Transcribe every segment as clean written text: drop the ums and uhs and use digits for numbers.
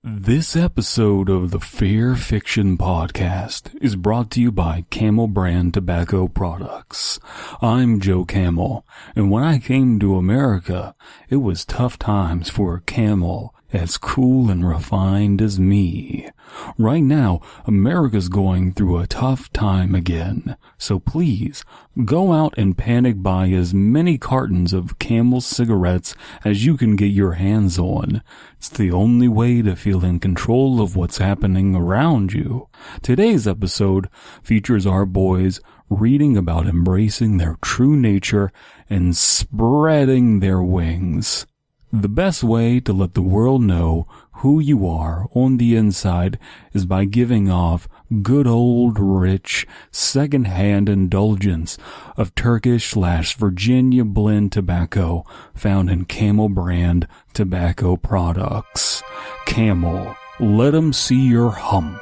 This episode of the Fearfic Podcast is brought to you by Camel brand tobacco products. I'm Joe Camel, and when I came to America, it was tough times for a camel as cool and refined as me. Right now, America's going through a tough time again, so please go out and panic buy as many cartons of Camel cigarettes as you can get your hands on. It's the only way to feel in control of what's happening around you. Today's episode features our boys reading about embracing their true nature and spreading their wings. The best way to let the world know who you are on the inside is by giving off good old rich second-hand indulgence of Turkish/Virginia blend tobacco found in Camel brand tobacco products. Camel, let 'em see your hump.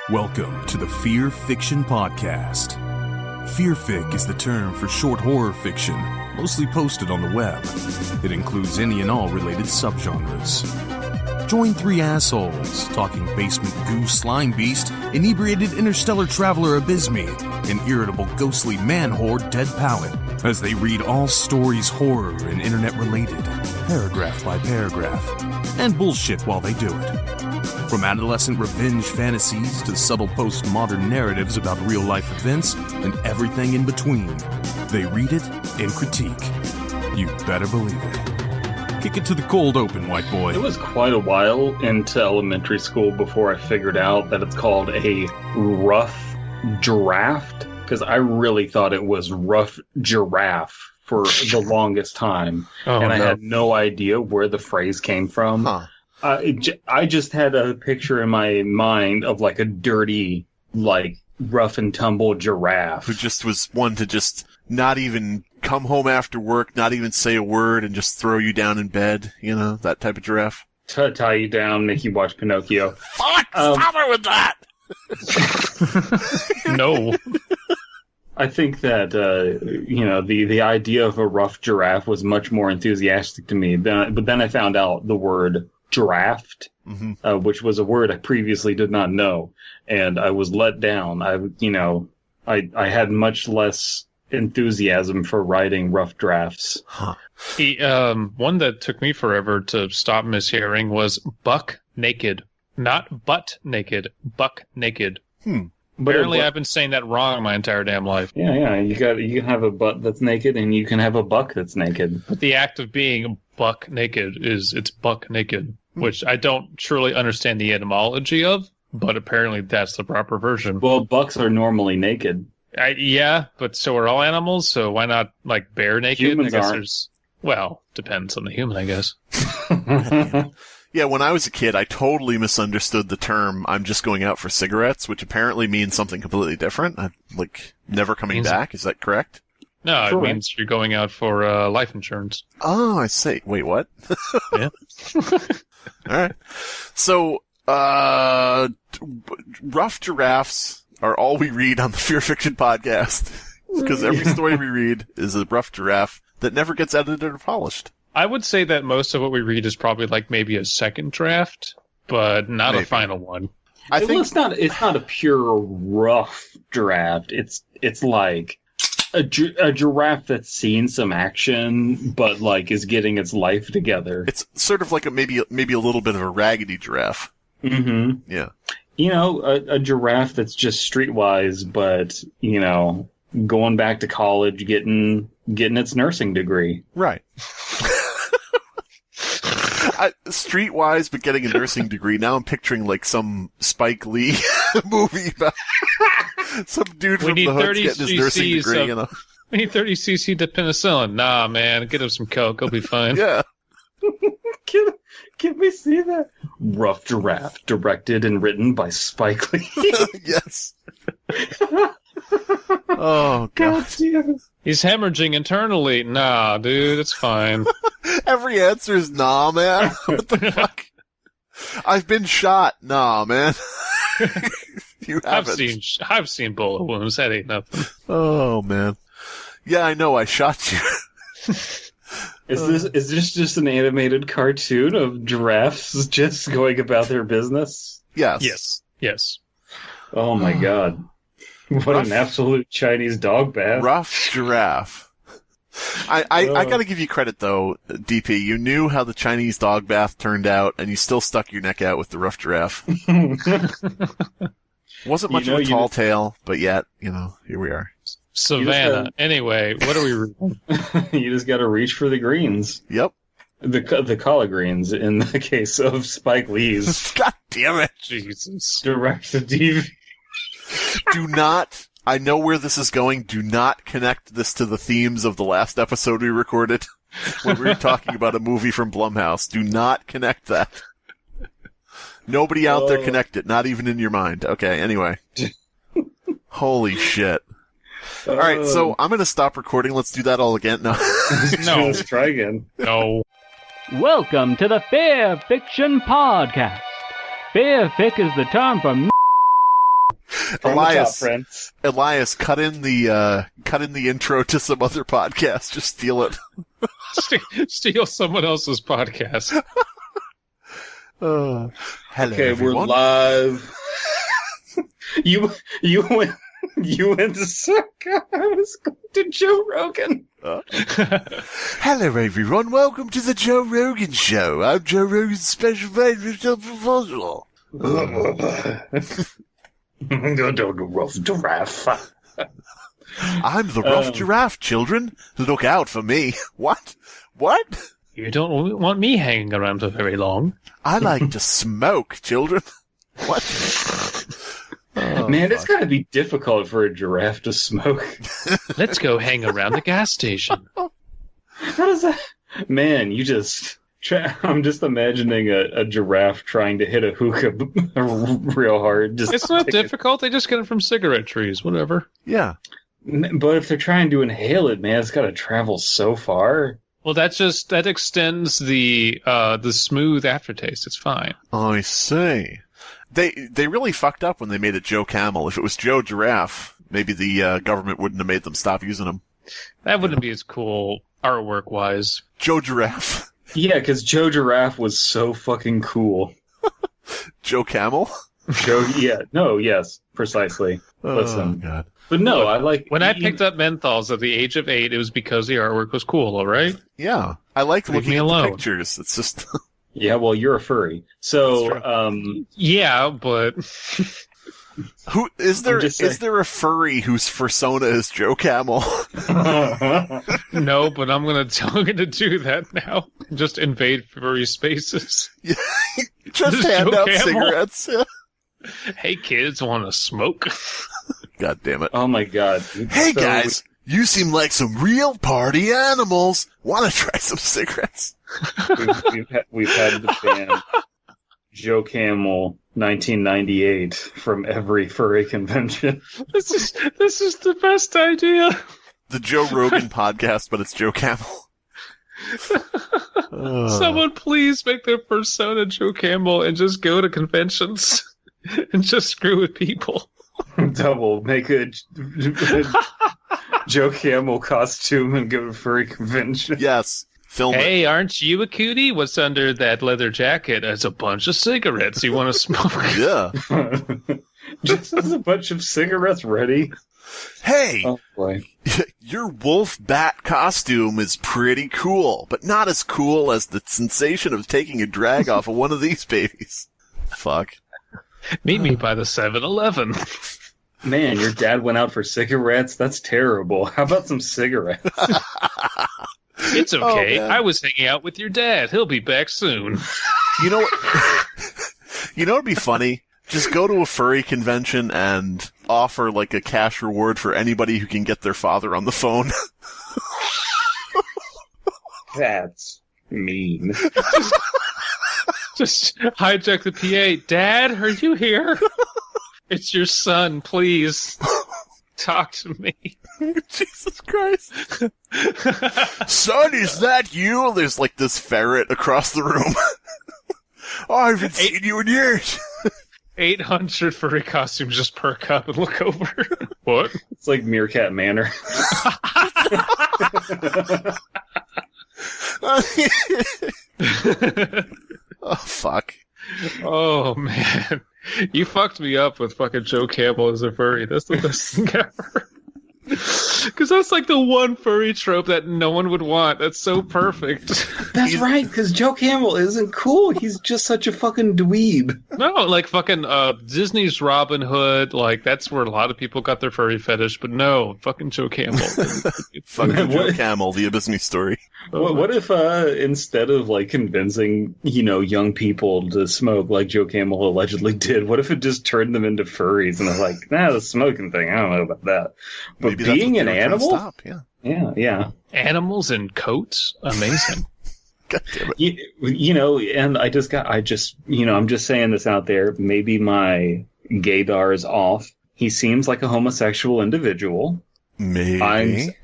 Welcome to the Fearfic Podcast. Fearfic is the term for short horror fiction, mostly posted on the web. It includes any and all related subgenres. Join three assholes talking basement goo Slimebeast, inebriated interstellar traveler Abysmii, and irritable ghostly man horde Dead Palette, as they read all stories horror and internet related, paragraph by paragraph, and bullshit while they do it. From adolescent revenge fantasies to subtle postmodern narratives about real-life events and everything in between, they read it and critique. You better believe it. Kick it to the cold open, white boy. It was quite a while into elementary school before I figured out that it's called a rough draft, because I really thought it was rough giraffe for the longest time, I had no idea where the phrase came from. I just had a picture in my mind of like a dirty, like rough and tumble giraffe who just was one to just not even come home after work, not even say a word, and just throw you down in bed. You know, that type of giraffe. Tie you down, make you watch Pinocchio. Fuck! Stop it with that. No. I think that the idea of a rough giraffe was much more enthusiastic to me. But then I found out the word draft, which was a word I previously did not know, and I was let down. I had much less enthusiasm for writing rough drafts. One that took me forever to stop mishearing was buck naked, not butt naked, buck naked. Apparently, I've been saying that wrong my entire damn life. Yeah. You can have a butt that's naked, and you can have a buck that's naked. But the act of being buck naked it's buck naked, which I don't truly understand the etymology of, but apparently that's the proper version. Well, bucks are normally naked. Yeah, but so are all animals, so why not, like, bare naked? Humans I guess aren't. Well, depends on the human, I guess. Yeah, when I was a kid, I totally misunderstood the term, I'm just going out for cigarettes, which apparently means something completely different. I'm, never coming back. Is that correct? No, Correct. It means you're going out for life insurance. Oh, I see. Wait, what? Yeah. Alright. So, rough giraffes are all we read on the Fearfic Podcast. Because every story we read is a rough giraffe that never gets edited or polished. I would say that most of what we read is probably like maybe a second draft, but not a final one. I think it's not a pure rough draft. It's like a giraffe that's seen some action, but like is getting its life together. it's sort of like maybe a little bit of a raggedy giraffe. Mm-hmm. Yeah. A giraffe that's just streetwise, but going back to college, getting its nursing degree. Right. Streetwise, but getting a nursing degree. Now I'm picturing like some Spike Lee movie about some dude from the hood's getting his nursing degree. We need 30 cc to penicillin. Nah, man, get him some coke. He'll be fine. Yeah. Can we see that? Rough Giraffe, directed and written by Spike Lee. Yes. Oh, God. He's hemorrhaging internally. Nah, dude, it's fine. Every answer is nah, man. What the fuck? I've been shot. Nah, man. You haven't. I've seen bullet wounds. That ain't nothing. Oh, man. Yeah, I know. I shot you. Is this just an animated cartoon of giraffes just going about their business? Yes. Yes. Oh my god. What an absolute Chinese dog bath. Rough giraffe. I gotta give you credit though, DP. You knew how the Chinese dog bath turned out, and you still stuck your neck out with the rough giraffe. Wasn't much of a tall tale, but yet, here we are. Savannah. Anyway, what are we reading? You just gotta reach for the greens. Yep. The collard greens in the case of Spike Lee's. God damn it. Jesus. Direct-to-DVD. Do not, I know where this is going, do not connect this to the themes of the last episode we recorded when we were talking about a movie from Blumhouse. Do not connect that. Nobody out there connect it, not even in your mind. Okay, anyway. Holy shit. Alright, so I'm gonna stop recording. Let's do that all again. No. No. Let's try again. No. Welcome to the Fear Fiction Podcast. Fearfic is the term for Elias, cut in the intro to some other podcast. Just steal it. Steal someone else's podcast. Hello, okay, everyone. We're live. You went to Sucka. I was going to Joe Rogan. Hello, everyone. Welcome to the Joe Rogan Show. I'm Joe Rogan's special favorite proposal. I'm going to the rough giraffe. I'm the rough giraffe, children. Look out for me. What? You don't want me hanging around for very long. I like to smoke, children. What? Oh, man, it's got to be difficult for a giraffe to smoke. Let's go hang around the gas station. How does that... Man, you just... I'm just imagining a giraffe trying to hit a hookah real hard. It's not difficult. They just get it from cigarette trees. Whatever. Yeah. But if they're trying to inhale it, man, it's got to travel so far. Well, that extends the smooth aftertaste. It's fine. I see. They really fucked up when they made it Joe Camel. If it was Joe Giraffe, maybe the government wouldn't have made them stop using him. That wouldn't be as cool artwork-wise. Joe Giraffe. Yeah, because Joe Giraffe was so fucking cool. Joe Camel? Yes, precisely. Listen. God. But no, I like... When I picked up menthols at the age of 8, it was because the artwork was cool, all right? Yeah. I like looking at the pictures. It's just... Yeah, well, you're a furry. So, yeah, but... Who is there a furry whose persona is Joe Camel? No, but I'm gonna do that now. Just invade furry spaces. Yeah. Just hand out cigarettes. Yeah. Hey kids, want to smoke? God damn it. Oh my god. Hey guys, you seem like some real party animals. Want to try some cigarettes? We've had the band Joe Camel 1998 from every furry convention. This is the best idea. The Joe Rogan podcast, but it's Joe Camel. Someone please make their persona Joe Camel and just go to conventions and just screw with people. Double. Make a Joe Camel costume and go to furry convention. Yes. Film Hey, aren't you a cutie? What's under that leather jacket? It's a bunch of cigarettes. You want to smoke? Yeah. Just as a bunch of cigarettes ready. Hey, oh boy. Your wolf bat costume is pretty cool, but not as cool as the sensation of taking a drag off of one of these babies. Fuck. Meet me by the 7-Eleven. Man, your dad went out for cigarettes? That's terrible. How about some cigarettes? It's okay. I was hanging out with your dad. He'll be back soon. You know what? You know what'd be funny? Just go to a furry convention and offer like a cash reward for anybody who can get their father on the phone. That's mean. Just hijack the PA. Dad, are you here? It's your son, please. Talk to me. Jesus Christ. Son, is that you? There's like this ferret across the room. Oh, I haven't seen you in years. 800 furry costumes just perk up and look over. What? It's like Meerkat Manor. Oh, fuck. Oh, man. You fucked me up with fucking Joe Camel as a furry. That's the best thing ever. Because that's like the one furry trope that no one would want. That's so perfect. That's right, because Joe Camel isn't cool. He's just such a fucking dweeb. No, like fucking Disney's Robin Hood, like that's where a lot of people got their furry fetish, but no, fucking Joe Camel. Fucking Joe Camel, the Abysmii story. What if instead of like convincing, young people to smoke like Joe Camel allegedly did, what if it just turned them into furries and they're like, nah, the smoking thing, I don't know about that. But Maybe being an animal? Stop, yeah. Yeah. Animals in coats? Amazing. God damn it. And I'm just saying this out there. Maybe my gaydar is off. He seems like a homosexual individual. Maybe.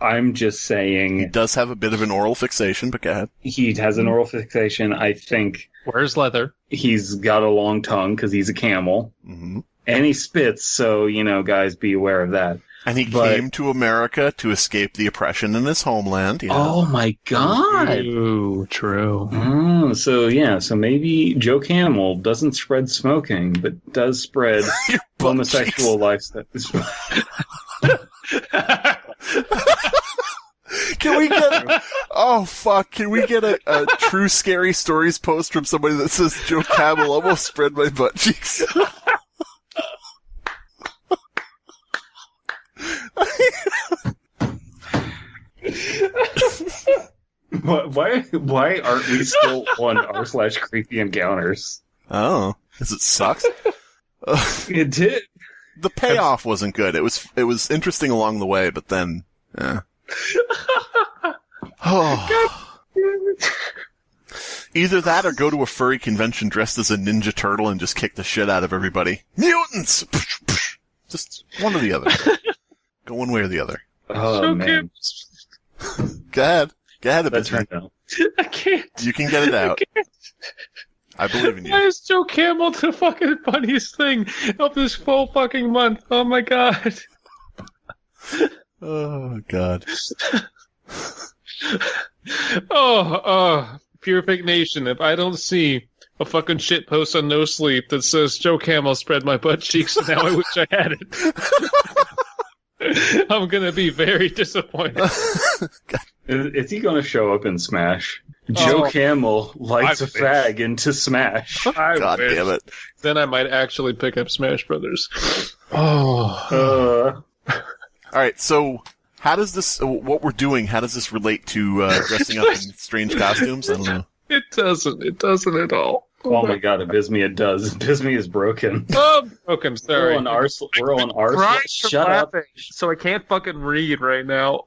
I'm just saying. He does have a bit of an oral fixation, but go ahead. He has an oral fixation. I think. Wears leather. He's got a long tongue because he's a camel. Mm-hmm. And he spits, so, guys, be aware of that. And he came to America to escape the oppression in his homeland. Oh my god! Ooh, true. Oh, so maybe Joe Camel doesn't spread smoking, but does spread homosexual lifestyle. Can we get... Oh, fuck. Can we get a true scary stories post from somebody that says Joe Camel almost spread my butt cheeks? Why aren't we still on r/creepy encounters? Oh, because it sucks? It did. The payoff wasn't good. It was interesting along the way, but then, yeah. Oh. Either that or go to a furry convention dressed as a Ninja Turtle and just kick the shit out of everybody. Mutants! Just one or the other. Go one way or the other. Oh, man. Go ahead. Go ahead, That's Abysmii. right now. I can't. You can get it out. I believe in Why you. is Joe Camel the fucking funniest thing of this full fucking month? Oh my god. Oh, God. Fearfic Nation, if I don't see a fucking shit post on No Sleep that says Joe Camel spread my butt cheeks and now I wish I had it, I'm gonna be very disappointed. Is he going to show up in Smash? Joe Camel lights a fag into Smash. God damn it. Then I might actually pick up Smash Brothers. All right, so how does this, what we're doing, how does this relate to dressing up in strange costumes? I don't know. It doesn't. It doesn't at all. Oh my god, Abysmii, it does. Abysmii is broken. Oh, okay, I'm sorry. We're on our Shut up. So I can't fucking read right now.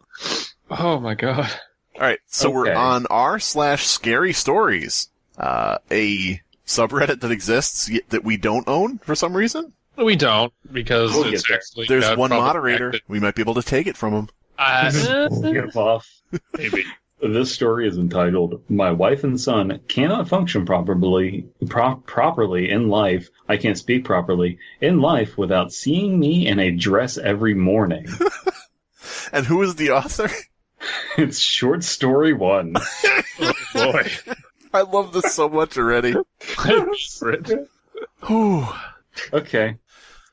Oh my god. Alright, so we're on r/scary stories, a subreddit that exists that we don't own for some reason. We don't, because We'll it's get there. actually There's one problematic. moderator. We might be able to take it from him. Get off. Maybe. This story is entitled, My Wife and Son Cannot Function Properly in Life. I can't speak properly in life without seeing me in a dress every morning. And who is the author? It's short story 1. Oh boy. I love this so much already. Whew. Okay.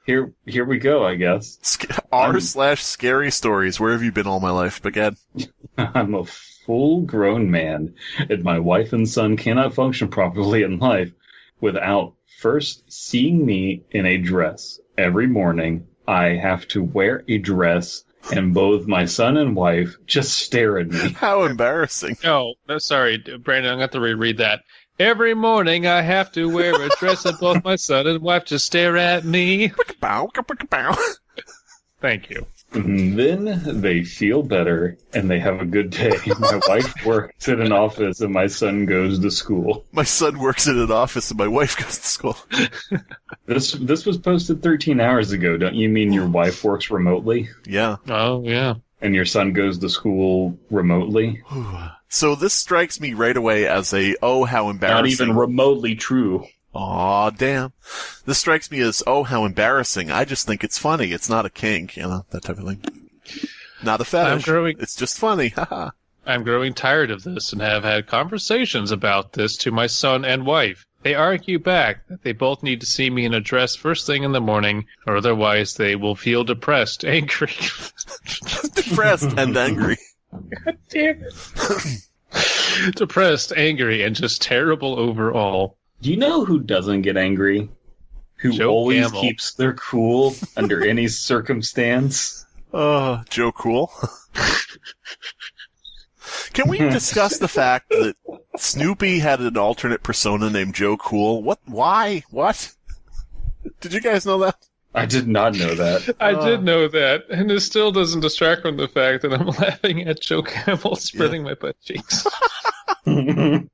Here we go, I guess. r/scary stories. Where have you been all my life? Again. I'm a full-grown man, and my wife and son cannot function properly in life without first seeing me in a dress. Every morning, I have to wear a dress, and both my son and wife just stare at me. How embarrassing. No, sorry, Brandon, I'm going to have to reread that. Every morning I have to wear a dress and both my son and wife just stare at me. Thank you. And then they feel better, and they have a good day. My wife works in an office, and my son goes to school. My son works in an office, and my wife goes to school. This was posted 13 hours ago. Don't you mean your wife works remotely? Yeah. Oh, yeah. And your son goes to school remotely? So this strikes me right away as how embarrassing. Not even remotely true. Aw, damn. This strikes me as, how embarrassing. I just think it's funny. It's not a kink, that type of thing. Not a fetish. It's just funny. Haha. I'm growing tired of this and have had conversations about this to my son and wife. They argue back that they both need to see me in a dress first thing in the morning, or otherwise they will feel depressed, angry. Depressed and angry. God damn it. Depressed, angry, and just terrible overall. Do you know who doesn't get angry? Who Joe always Camel. keeps their cool under any circumstance? Joe Cool. Can we discuss the fact that Snoopy had an alternate persona named Joe Cool? What? Why? What? Did you guys know that? I did not know that. I did know that, and it still doesn't distract from the fact that I'm laughing at Joe Camel spreading my butt cheeks. Joe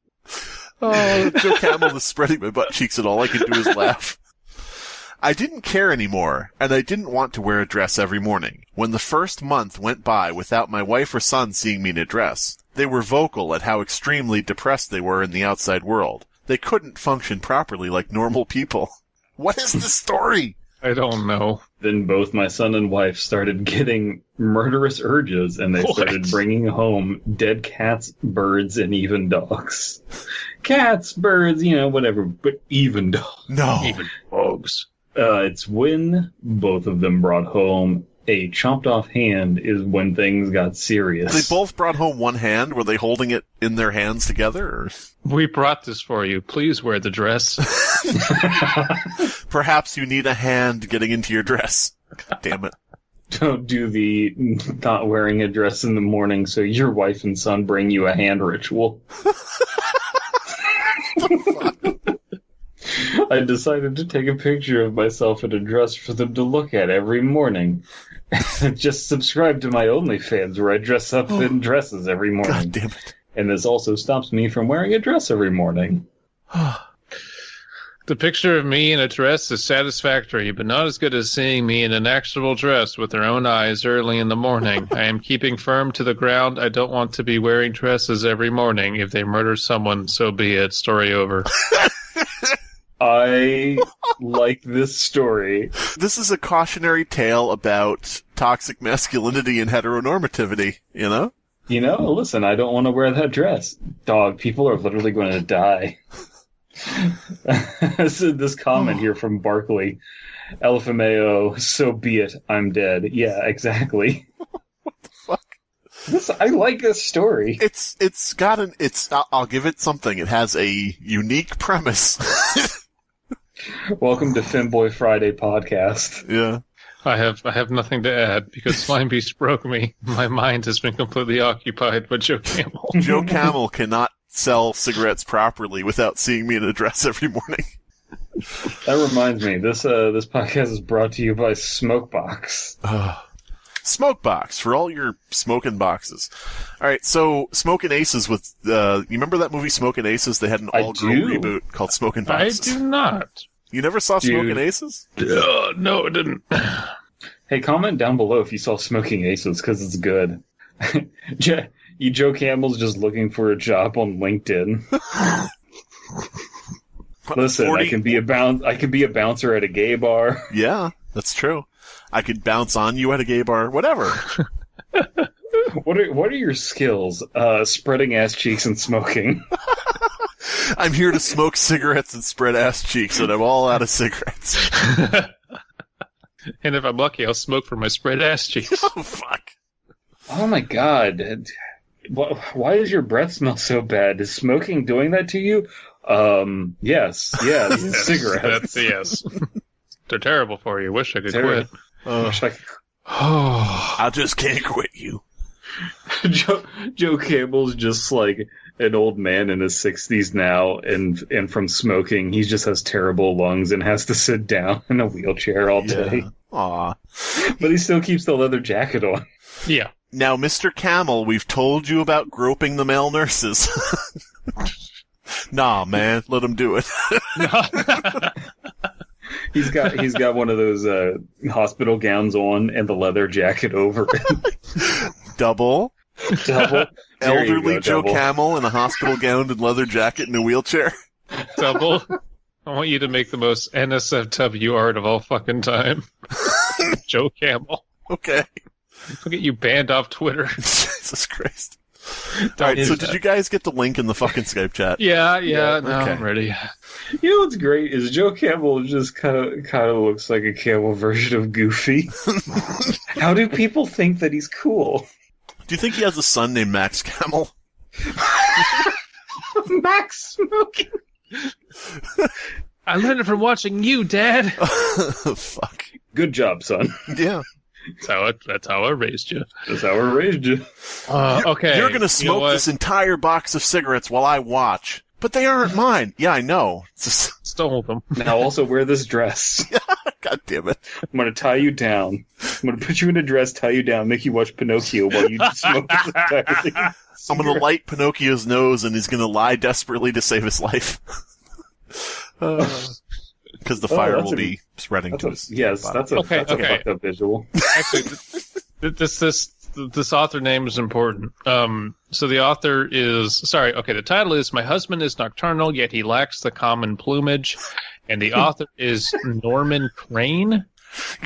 Camel is spreading my butt cheeks and all I can do is laugh. I didn't care anymore, and I didn't want to wear a dress every morning. When the first month went by without my wife or son seeing me in a dress, they were vocal at how extremely depressed they were in the outside world. They couldn't function properly like normal people. What is the story? I don't know. Then both my son and wife started getting murderous urges, and they started bringing home dead cats, birds, and even dogs. Cats, birds, whatever, but even dogs. No. Even dogs. It's when both of them brought home a chopped off hand is when things got serious. They both brought home one hand. Were they holding it in their hands together? Or? We brought this for you. Please wear the dress. Perhaps you need a hand getting into your dress. God damn it. Don't do the not wearing a dress in the morning so your wife and son bring you a hand ritual. I decided to take a picture of myself in a dress for them to look at every morning. Just subscribe to my OnlyFans where I dress up in dresses every morning. God damn it. And this also stops me from wearing a dress every morning. The picture of me in a dress is satisfactory, but not as good as seeing me in an actual dress with their own eyes early in the morning. I am keeping firm to the ground. I don't want to be wearing dresses every morning. If they murder someone, so be it. Story over. I like this story. This is a cautionary tale about toxic masculinity and heteronormativity, you know? Listen, I don't want to wear that dress. Dog, people are literally going to die. This comment here from Barkley. LFMAO, so be it, I'm dead. Yeah, exactly. What the fuck? I like this story. I'll give it something. It has a unique premise. Welcome to Femboy Friday podcast. Yeah. I have nothing to add because Slimebeast broke me. My mind has been completely occupied by Joe Camel. Joe Camel cannot sell cigarettes properly without seeing me in a dress every morning. That reminds me, this podcast is brought to you by Smokebox. Smokebox for all your smoking boxes. All right, so Smoking Aces with you remember that movie Smoking Aces? They had an all-girl reboot called Smoking Boxes. I do not. You never saw Smoking Aces? No, I didn't. Hey, comment down below if you saw Smoking Aces, because it's good. Joe Campbell's just looking for a job on LinkedIn. Listen, 40... I can be a bouncer at a gay bar. Yeah, that's true. I could bounce on you at a gay bar, whatever. What are your skills? Spreading ass cheeks and smoking. I'm here to smoke cigarettes and spread ass cheeks, and I'm all out of cigarettes. And if I'm lucky, I'll smoke for my spread ass cheeks. Oh, fuck. Oh my god. Why does your breath smell so bad? Is smoking doing that to you? Yes, cigarettes. Yes. They're terrible for you. Wish I could quit. I just can't quit you. Joe Campbell's just like an old man in his 60s now, and from smoking, he just has terrible lungs and has to sit down in a wheelchair all day. Aw. But he still keeps the leather jacket on. Yeah. Now, Mr. Camel, we've told you about groping the male nurses. Nah, man, let him do it. He's got one of those hospital gowns on and the leather jacket over it. Double. Elderly go, Joe double. Camel in a hospital gown and leather jacket in a wheelchair. Double. I want you to make the most NSFW art of all fucking time. Joe Camel. Okay. I'll get you banned off Twitter. Jesus Christ. All right, so did you guys get the link in the fucking Skype chat? Yeah, no, okay. I'm ready. You know what's great is Joe Camel just kind of looks like a camel version of Goofy. How do people think that he's cool? Do you think he has a son named Max Camel? Max smoking. I learned it from watching you, Dad. Fuck. Good job, son. Yeah. That's how I raised you. That's how I raised you. Okay. You're gonna smoke this entire box of cigarettes while I watch. But they aren't mine. Yeah, I know. Stole them. Now also wear this dress. God damn it. I'm gonna tie you down. I'm gonna put you in a dress, tie you down, make you watch Pinocchio while you smoke this entire thing. I'm gonna light Pinocchio's nose and he's gonna lie desperately to save his life. Because the fire will be spreading to his body. That's a fucked up visual. Actually, this author name is important. So the author is... Sorry, okay, the title is My Husband is Nocturnal, Yet He Lacks the Common Plumage. And the author is Norman Crane.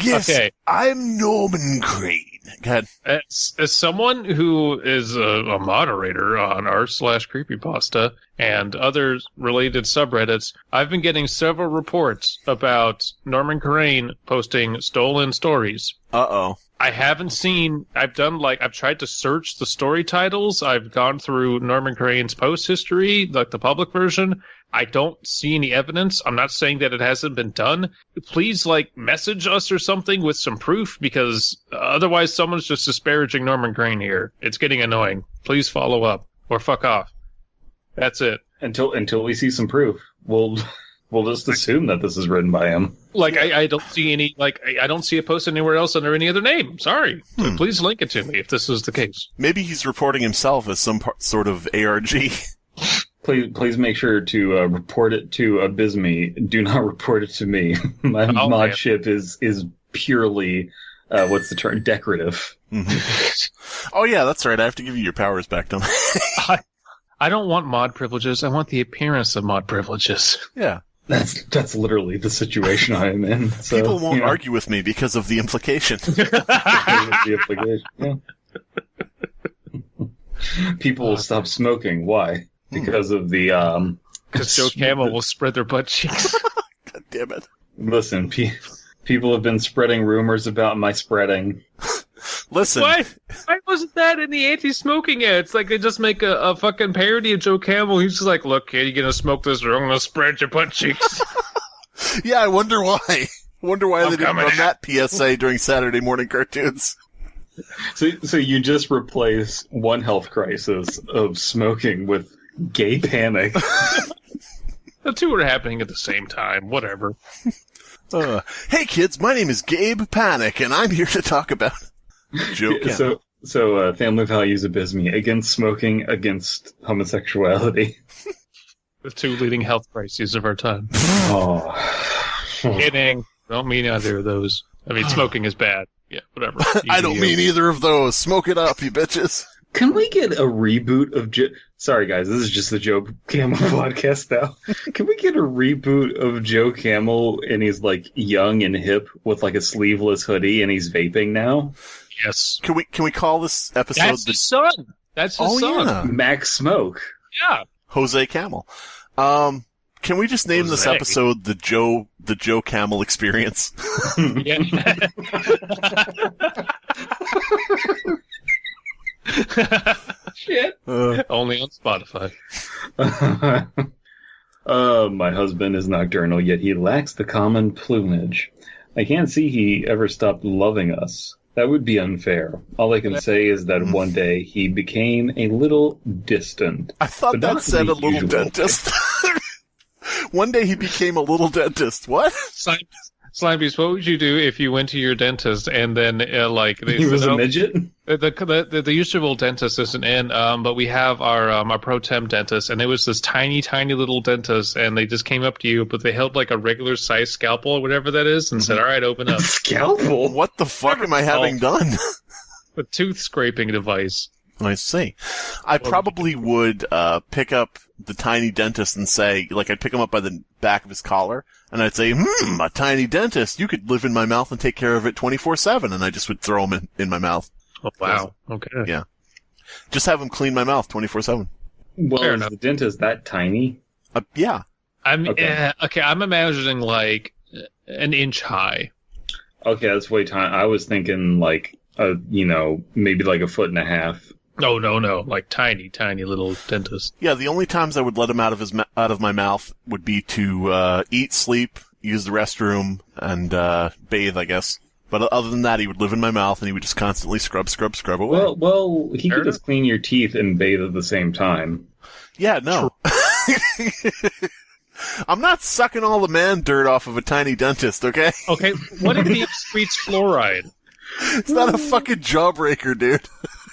Yes, okay. I'm Norman Crane. Go ahead. As someone who is a moderator on r/creepypasta and other related subreddits, I've been getting several reports about Norman Crane posting stolen stories. Uh-oh. I haven't seen... I've tried to search the story titles. I've gone through Norman Crane's post history, like the public version. I don't see any evidence. I'm not saying that it hasn't been done. Please, message us or something with some proof, because otherwise someone's just disparaging Norman Crane here. It's getting annoying. Please follow up, or fuck off. That's it. Until we see some proof, we'll just assume that this is written by him. I don't see any, I don't see a post anywhere else under any other name. Sorry. So please link it to me if this is the case. Maybe he's reporting himself as some sort of ARG. Please make sure to report it to Abysmii. Do not report it to me. My mod ship is purely, what's the term? Decorative. Mm-hmm. Oh yeah, that's right. I have to give you your powers back, don't I? I don't want mod privileges. I want the appearance of mod privileges. Yeah. That's literally the situation I am in. So, people won't argue with me because of the implication. Yeah. People will stop smoking. Why? Because of the because Joe Camel will spread their butt cheeks. God damn it! Listen, people have been spreading rumors about my spreading. Listen, why wasn't that in the anti-smoking ads? Like they just make a fucking parody of Joe Camel. He's just like, "Look, kid, you gonna smoke this, or I'm gonna spread your butt cheeks." Yeah, I wonder why. They didn't run that PSA during Saturday morning cartoons. So you just replace one health crisis of smoking with gay panic. The two are happening at the same time. Whatever. Hey kids, my name is Gabe Panic, and I'm here to talk about Joe Camel. So family values Abysmii against smoking, against homosexuality. The two leading health crises of our time. Oh. Kidding. Don't mean either of those. I mean, smoking is bad. Yeah, whatever. I don't mean either of those. Smoke it up, you bitches. Can we get a reboot of Sorry, guys, this is just the Joe Camel podcast now. Can we get a reboot of Joe Camel and he's, young and hip with, a sleeveless hoodie and he's vaping now? Yes. Can we call this episode... That's his son! That's his son! Yeah. Max Smoke. Yeah. Jose Camel. Can we just name this episode the Joe Camel Experience? Yeah. Shit. Only on Spotify. My husband is nocturnal, yet he lacks the common plumage. I can't see he ever stopped loving us. That would be unfair. All I can say is that one day he became a little distant. I thought that said a little dentist. One day he became a little dentist. What? Slimebeast, what would you do if you went to your dentist and then, he was a midget? The usual dentist isn't in, but we have our pro tem dentist, and it was this tiny, tiny little dentist, and they just came up to you, but they held a regular size scalpel or whatever that is, and said, "All right, open up." Scalpel? What the fuck am I having done? A tooth scraping device. I see. I probably would pick up the tiny dentist and say, I'd pick him up by the back of his collar, and I'd say, a tiny dentist, you could live in my mouth and take care of it 24/7, and I just would throw him in my mouth. Oh, wow. Okay. Yeah. Just have him clean my mouth 24/7. Well, Fair is enough. the dentist that tiny? Yeah. Okay. I'm imagining like an inch high. Okay, that's way tiny. I was thinking like maybe like a foot and a half. No, like tiny little dentist. Yeah, the only times I would let him out of my mouth would be to eat, sleep, use the restroom, and bathe, I guess. But other than that, he would live in my mouth, and he would just constantly scrub away. Well, he Fair could just clean your teeth and bathe at the same time. Yeah, no. I'm not sucking all the man dirt off of a tiny dentist, okay? Okay, what if he excretes fluoride? It's not a fucking jawbreaker, dude.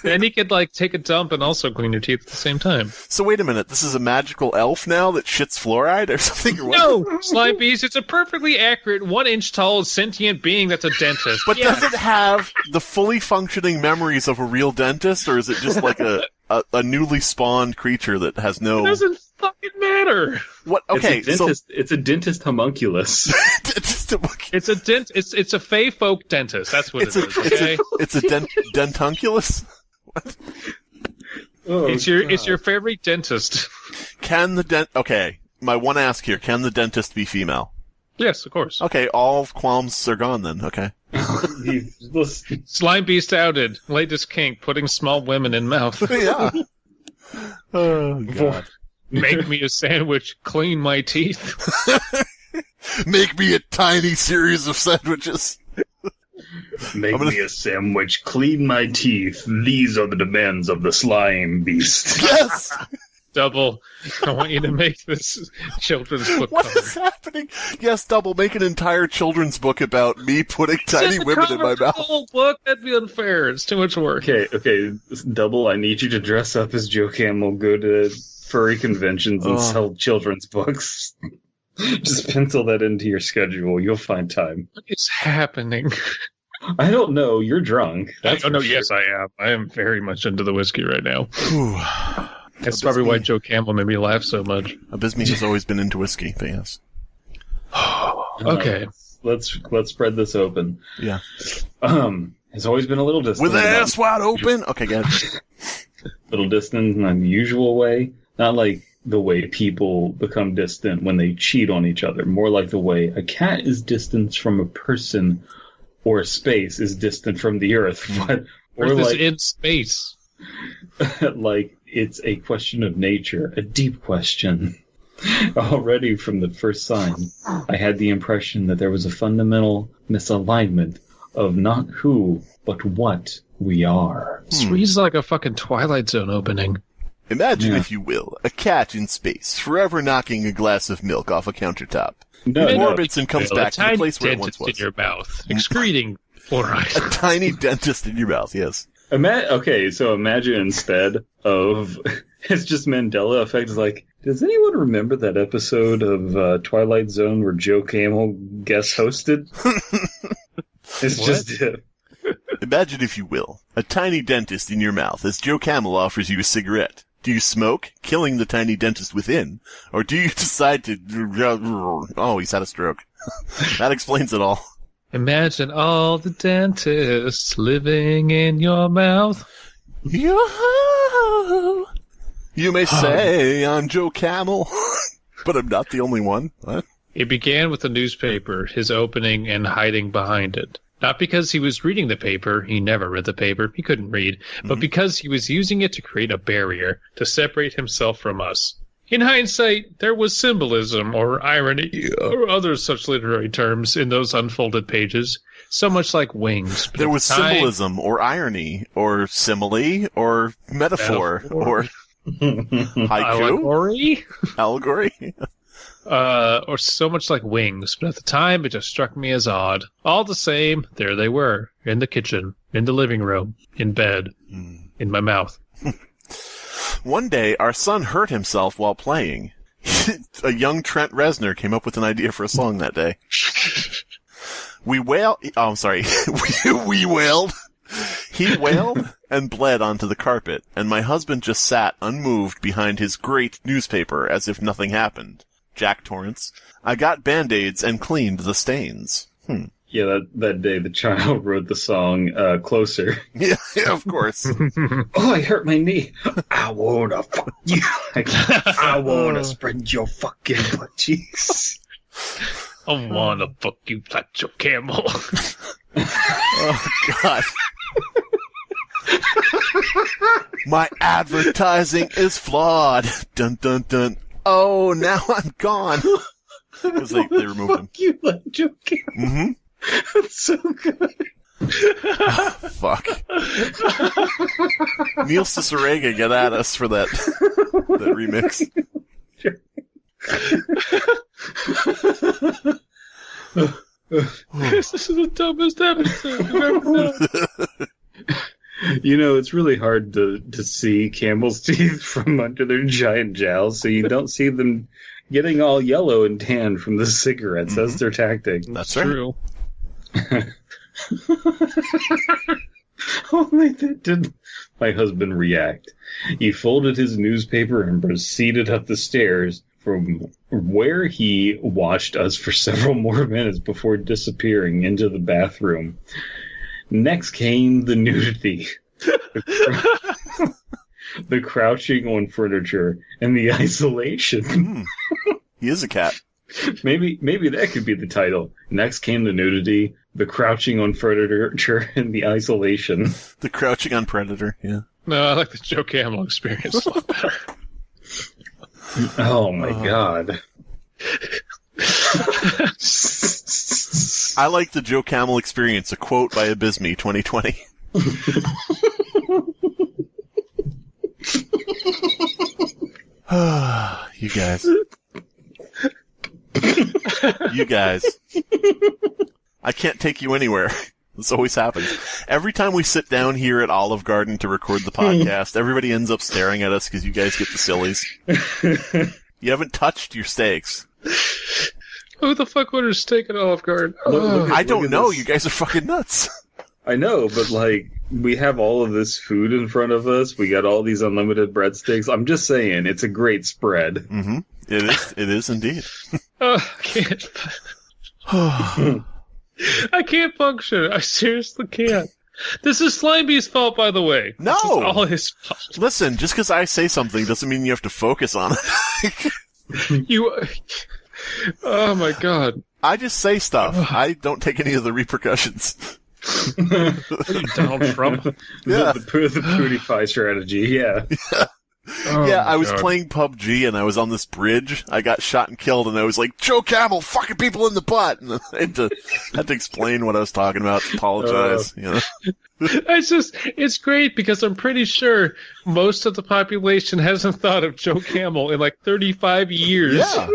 Then he could like take a dump and also clean your teeth at the same time. So wait a minute, this is a magical elf now that shits fluoride or something? Or what? No, Slimebeast, it's a perfectly accurate 1 inch tall sentient being that's a dentist. But does it have the fully functioning memories of a real dentist, or is it just like a newly spawned creature that has no... It doesn't fucking matter. What? Okay, It's a dentist homunculus. It's a faefolk dentist. That's what it is. Okay, it's a dentunculus? What? Oh, it's your favorite dentist. Okay, my one ask here, can the dentist be female? Yes, of course. Okay, all qualms are gone then, okay. Slimebeast outed. Latest kink, putting small women in mouth. Yeah. Oh, God. Make me a sandwich, clean my teeth. Make me a tiny series of sandwiches. Make me a sandwich, clean my teeth. These are the demands of the Slimebeast. Yes! Double, I want you to make this children's book What cover. is happening? Yes, Double, make an entire children's book about me putting tiny women in my mouth. The whole book? That'd be unfair. It's too much work. Okay, Double, I need you to dress up as Joe Camel, go to furry conventions and sell children's books. Just pencil that into your schedule. You'll find time. What is happening? I don't know. You're drunk. Oh, no, yes, I am. I am very much into the whiskey right now. That's probably why Joe Camel made me laugh so much. Abysmii has always been into whiskey, but yes. Okay. Let's spread this open. Yeah. Has always been a little distant. With the ass wide open? Okay, good. Little distant in an unusual way. Not like the way people become distant when they cheat on each other. More like the way a cat is distant from a person or a space is distant from the earth. Or Earth is like in space. like it's a question of nature, a deep question. Already from the first sign, I had the impression that there was a fundamental misalignment of not who, but what we are. This reads like a fucking Twilight Zone opening. Imagine, if you will, a cat in space, forever knocking a glass of milk off a countertop. No, Orbits and comes back to the place where it once was. In was. your mouth, excreting fluoride. A tiny dentist in your mouth, yes. Okay, so imagine instead of it's just Mandela effect. It's like, does anyone remember that episode of Twilight Zone where Joe Camel guest hosted? It's just Imagine, if you will, a tiny dentist in your mouth as Joe Camel offers you a cigarette. Do you smoke, killing the tiny dentist within, or do you decide to... Oh, he's had a stroke. That explains it all. Imagine all the dentists living in your mouth. Yo-ho! You may say I'm Joe Camel, but I'm not the only one. What? It began with the newspaper, his opening and hiding behind it. Not because he was reading the paper, he never read the paper, he couldn't read, but because he was using it to create a barrier, to separate himself from us. In hindsight, there was symbolism, or irony, or other such literary terms in those unfolded pages, so much like wings. There was symbolism, or irony, or simile, or metaphor. Or haiku? Allegory? Or so much like wings, but at the time it just struck me as odd. All the same, there they were, in the kitchen, in the living room, in bed, in my mouth. One day, our son hurt himself while playing. A young Trent Reznor came up with an idea for a song that day. We wailed. Oh, I'm sorry. we wailed. He wailed and bled onto the carpet, and my husband just sat unmoved behind his great newspaper as if nothing happened. Jack Torrance. I got Band-Aids and cleaned the stains. Yeah, that day the child wrote the song Closer. Yeah, of course. Oh, I hurt my knee. I wanna fuck you. I wanna spread your fucking butt cheeks. I wanna fuck you like Joe Camel. Oh, God. My advertising is flawed. Dun, dun, dun. Oh, now I'm gone. Because they removed him. Fuck you like Joe Camel. Mm-hmm. That's so good. Fuck. Neil Cicerega, get at us for that remix. This is the dumbest episode I've ever done. You know, it's really hard to see camels' teeth from under their giant jowls, so you don't see them getting all yellow and tan from the cigarettes. Mm-hmm. That's their tactic. That's true. Only that didn't my husband react. He folded his newspaper and proceeded up the stairs, from where he watched us for several more minutes before disappearing into the bathroom. Next came the nudity, the crouching on furniture, and the isolation. He is a cat. Maybe that could be the title. Next came the nudity, the crouching on furniture, and the isolation. The crouching on predator, yeah. No, I like the Joe Camel experience a lot better. Oh my God. I like the Joe Camel experience, a quote by Abysmii 2020. You guys. You guys. I can't take you anywhere. This always happens. Every time we sit down here at Olive Garden to record the podcast, everybody ends up staring at us because you guys get the sillies. You haven't touched your steaks. Who the fuck ordered steak at Olive Garden? I don't know. You guys are fucking nuts. I know, but like, we have all of this food in front of us. We got all these unlimited breadsticks. I'm just saying, it's a great spread. Mm-hmm. It is indeed. I can't. I can't function. I seriously can't. This is Slimebeast's fault, by the way. No! This is all his fault. Listen, just because I say something doesn't mean you have to focus on it. Oh my God. I just say stuff. I don't take any of the repercussions. What are you, Donald Trump? Yeah. The PewDiePie strategy, yeah. Oh yeah, I was God. playing PUBG and I was on this bridge. I got shot and killed and I was like, Joe Camel, fucking people in the butt. And I had to explain what I was talking about, apologize, you know. It's great because I'm pretty sure most of the population hasn't thought of Joe Camel in like 35 years. Yeah.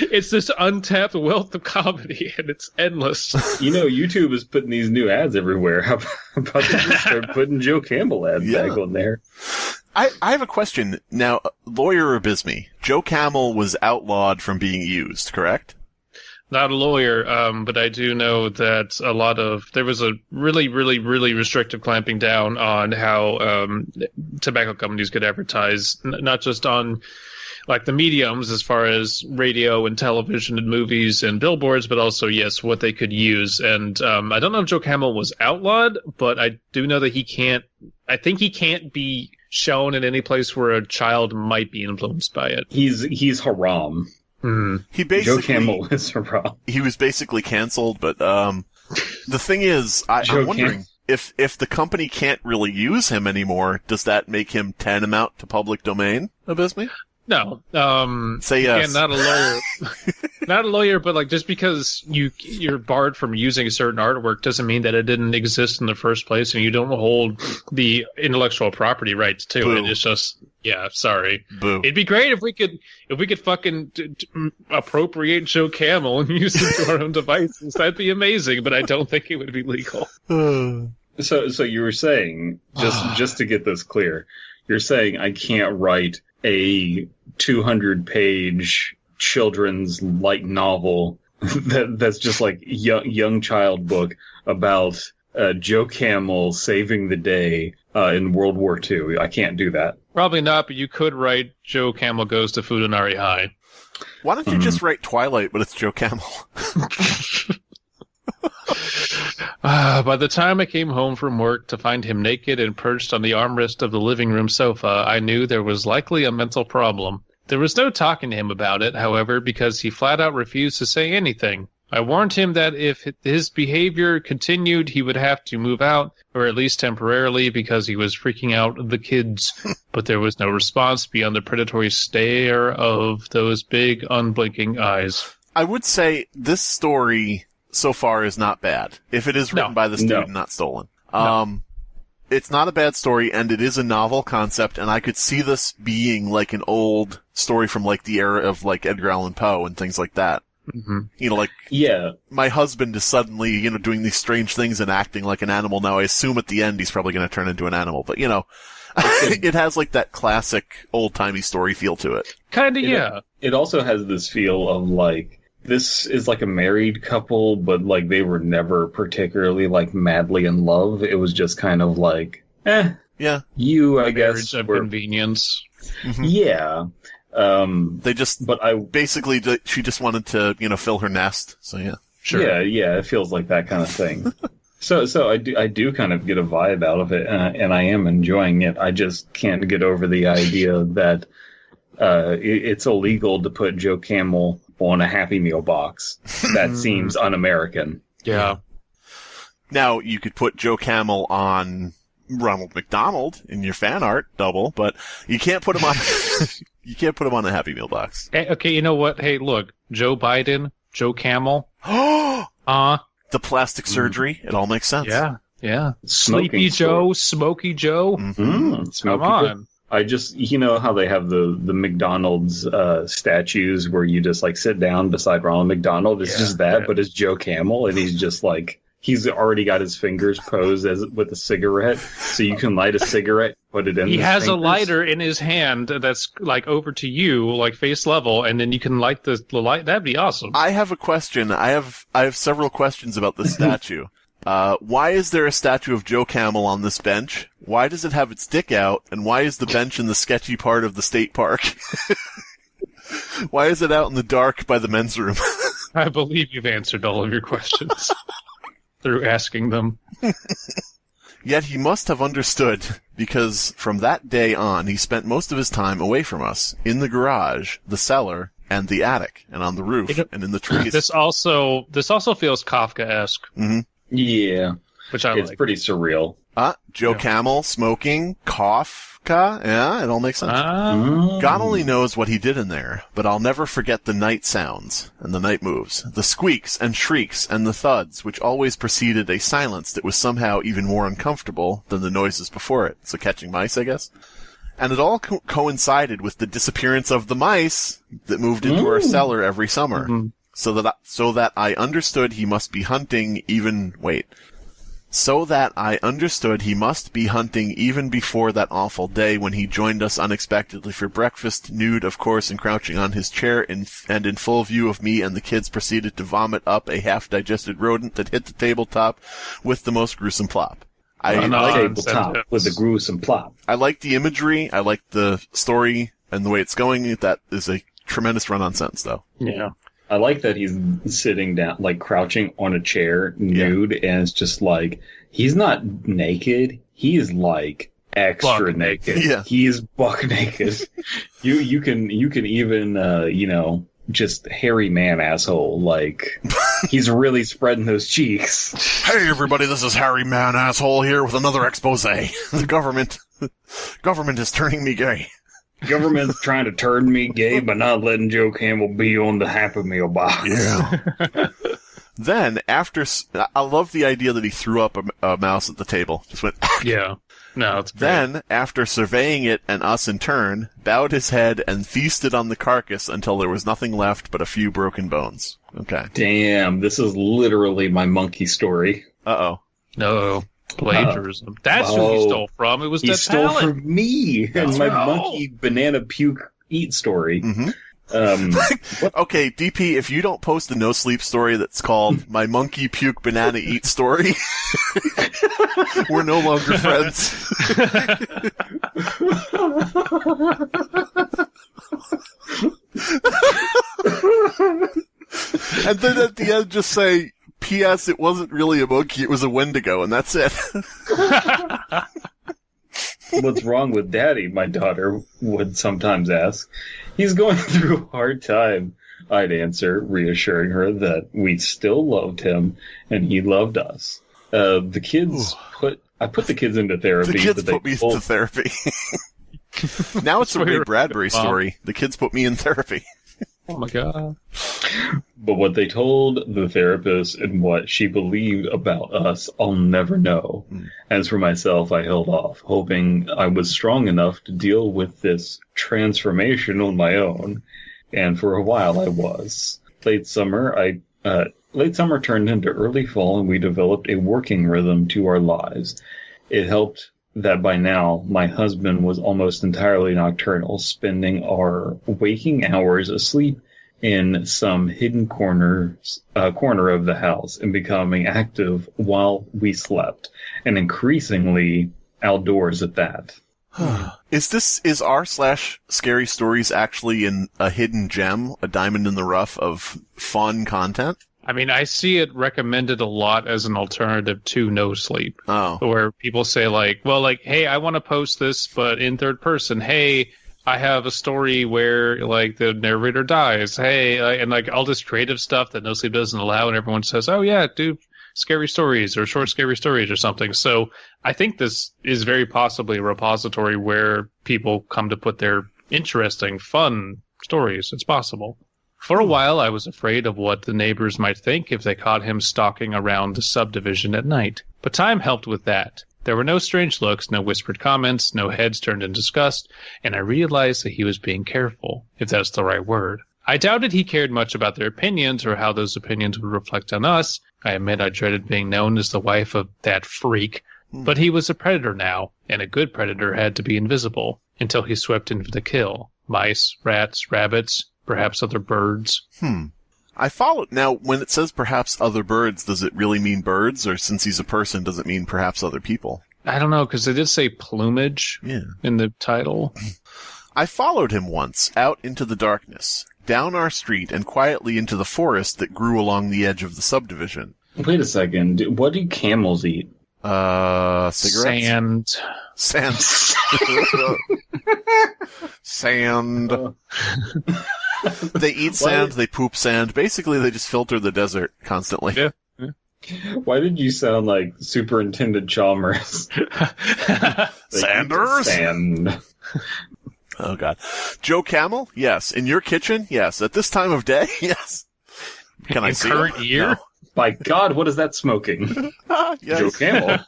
It's this untapped wealth of comedy, and it's endless. You know, YouTube is putting these new ads everywhere. How about to just start putting Joe Camel ads back on there? I have a question. Now, lawyer Abysmii, Joe Camel was outlawed from being used, correct? Not a lawyer, but I do know that there was a really, really, really restrictive clamping down on how tobacco companies could advertise, not just on like the mediums as far as radio and television and movies and billboards, but also, yes, what they could use. And I don't know if Joe Camel was outlawed, but I do know that I think he can't be shown in any place where a child might be influenced by it. He's haram. Mm. Joe Camel is haram. He was basically canceled, but the thing is, I'm wondering if the company can't really use him anymore, does that make him tantamount to public domain, Abysmii? No. Say yes. Again, not a lawyer. Not a lawyer, but like just because you're barred from using a certain artwork doesn't mean that it didn't exist in the first place, and you don't hold the intellectual property rights to Boo. it. It's just, yeah, sorry. Boo. It'd be great if we could fucking appropriate Joe Camel and use it to our own devices. That'd be amazing, but I don't think it would be legal. So you were saying, just to get this clear, you're saying I can't write a 200-page children's light novel that's just like young child book about Joe Camel saving the day in World War II. I can't do that. Probably not, but you could write Joe Camel Goes to Fudanari High. Why don't you just write Twilight, but it's Joe Camel? By the time I came home from work to find him naked and perched on the armrest of the living room sofa, I knew there was likely a mental problem. There was no talking to him about it, however, because he flat out refused to say anything. I warned him that if his behavior continued, he would have to move out, or at least temporarily, because he was freaking out the kids. But there was no response beyond the predatory stare of those big, unblinking eyes. I would say this story so far is not bad. If it is written by the student, not stolen. It's not a bad story, and it is a novel concept, and I could see this being like an old story from like the era of like Edgar Allan Poe and things like that. Mm-hmm. You know, like, my husband is suddenly, you know, doing these strange things and acting like an animal. Now, I assume at the end he's probably going to turn into an animal, but, you know, it has like that classic old-timey story feel to it. Kind of, yeah. It also has this feel of like, this is like a married couple, but like they were never particularly like madly in love. It was just kind of like, yeah, you, I guess, marriage of convenience. Mm-hmm. Yeah. They just, basically, she just wanted to, you know, fill her nest. So yeah, sure. Yeah, it feels like that kind of thing. So I do kind of get a vibe out of it, and I am enjoying it. I just can't get over the idea that it's illegal to put Joe Camel on a Happy Meal box. That seems un-American. Yeah. Now you could put Joe Camel on Ronald McDonald in your fan art double, but you can't put him on. You can't put him on a Happy Meal box. Okay, you know what? Hey, look, Joe Biden, Joe Camel. The plastic surgery. It all makes sense. Yeah. Sleepy Joe, Smoky Joe. Mm-hmm. Come on. I just, you know how they have the McDonald's statues where you just like sit down beside Ronald McDonald? It's just that, but it's Joe Camel, and he's just like, he's already got his fingers posed with a cigarette, so you can light a cigarette, put it in. He has a lighter in his hand that's like over to you, like face level, and then you can light the light. That'd be awesome. I have a question. I have several questions about this statue. Why is there a statue of Joe Camel on this bench? Why does it have its dick out? And why is the bench in the sketchy part of the state park? Why is it out in the dark by the men's room? I believe you've answered all of your questions through asking them. Yet he must have understood, because from that day on, he spent most of his time away from us, in the garage, the cellar, and the attic, and on the roof, and in the trees. This also feels Kafkaesque. Mm-hmm. Yeah. Which I It's pretty surreal. Joe Camel, smoking, Kafka. Yeah, it all makes sense. God only knows what he did in there, but I'll never forget the night sounds and the night moves, the squeaks and shrieks and the thuds, which always preceded a silence that was somehow even more uncomfortable than the noises before it. So catching mice, I guess. And it all coincided with the disappearance of the mice that moved into our cellar every summer. Mm-hmm. So that I understood he must be hunting even before that awful day when he joined us unexpectedly for breakfast, nude, of course, and crouching on his chair, and in full view of me and the kids proceeded to vomit up a half-digested rodent that hit the tabletop with the most gruesome plop. Tabletop with the gruesome plop. I like the imagery. I like the story and the way it's going. That is a tremendous run-on sentence, though. Yeah. I like that he's sitting down, like crouching on a chair, nude, and it's just like, he's not naked. He's like extra naked. Yeah. He's buck naked. You can even, just hairy man asshole. Like, he's really spreading those cheeks. Hey everybody, this is hairy man asshole here with another expose. The government is turning me gay. Government's trying to turn me gay by not letting Joe Camel be on the Happy Meal box. Yeah. Then, I love the idea that he threw up a mouse at the table. Just went, yeah. No, it's great. Then, after surveying it and us in turn, bowed his head and feasted on the carcass until there was nothing left but a few broken bones. Okay. Damn, this is literally my monkey story. Uh-oh. No. Plagiarism. That's who he stole from. It was he that stole palette. from me and my monkey banana puke eat story. Mm-hmm. Okay, DP, if you don't post a no sleep story that's called My Monkey Puke Banana Eat Story, we're no longer friends. And then at the end just say P.S. It wasn't really a monkey, it was a Wendigo, and that's it. What's wrong with Daddy? My daughter would sometimes ask. He's going through a hard time, I'd answer, reassuring her that we still loved him and he loved us. I put the kids into therapy. The kids put me into therapy. Now it's a Ray Bradbury story. The kids put me in therapy. Oh my god. But what they told the therapist and what she believed about us, I'll never know. As for myself, I held off, hoping I was strong enough to deal with this transformation on my own. And for a while I was. Late summer turned into early fall, and we developed a working rhythm to our lives. It helped that by now my husband was almost entirely nocturnal, spending our waking hours asleep in some hidden corner of the house and becoming active while we slept, and increasingly outdoors at that. Is r/scary stories actually in a hidden gem, a diamond in the rough of fun content? I mean, I see it recommended a lot as an alternative to No Sleep. Oh. Where people say hey, I want to post this, but in third person. Hey, I have a story where, the narrator dies. Hey, and, all this creative stuff that No Sleep doesn't allow, and everyone says, oh, yeah, do scary stories or short scary stories or something. So I think this is very possibly a repository where people come to put their interesting, fun stories. It's possible. For a while, I was afraid of what the neighbors might think if they caught him stalking around the subdivision at night. But time helped with that. There were no strange looks, no whispered comments, no heads turned in disgust, and I realized that he was being careful, if that's the right word. I doubted he cared much about their opinions or how those opinions would reflect on us. I admit I dreaded being known as the wife of that freak, but he was a predator now, and a good predator had to be invisible, until he swept in for the kill. Mice, rats, rabbits, perhaps other birds. I followed. Now, when it says perhaps other birds, does it really mean birds? Or since he's a person, does it mean perhaps other people? I don't know, because they did say plumage in the title. I followed him once, out into the darkness, down our street, and quietly into the forest that grew along the edge of the subdivision. Wait a second. What do camels eat? Cigarettes? Sand. Sand. They eat sand, they poop sand. Basically, they just filter the desert constantly. Yeah. Why did you sound like Superintendent Chalmers? Sanders? Sand. Oh, God. Joe Camel? Yes. In your kitchen? Yes. At this time of day? Yes. Can I see current him? year? No. By God, what is that smoking? Yes. Joe Camel.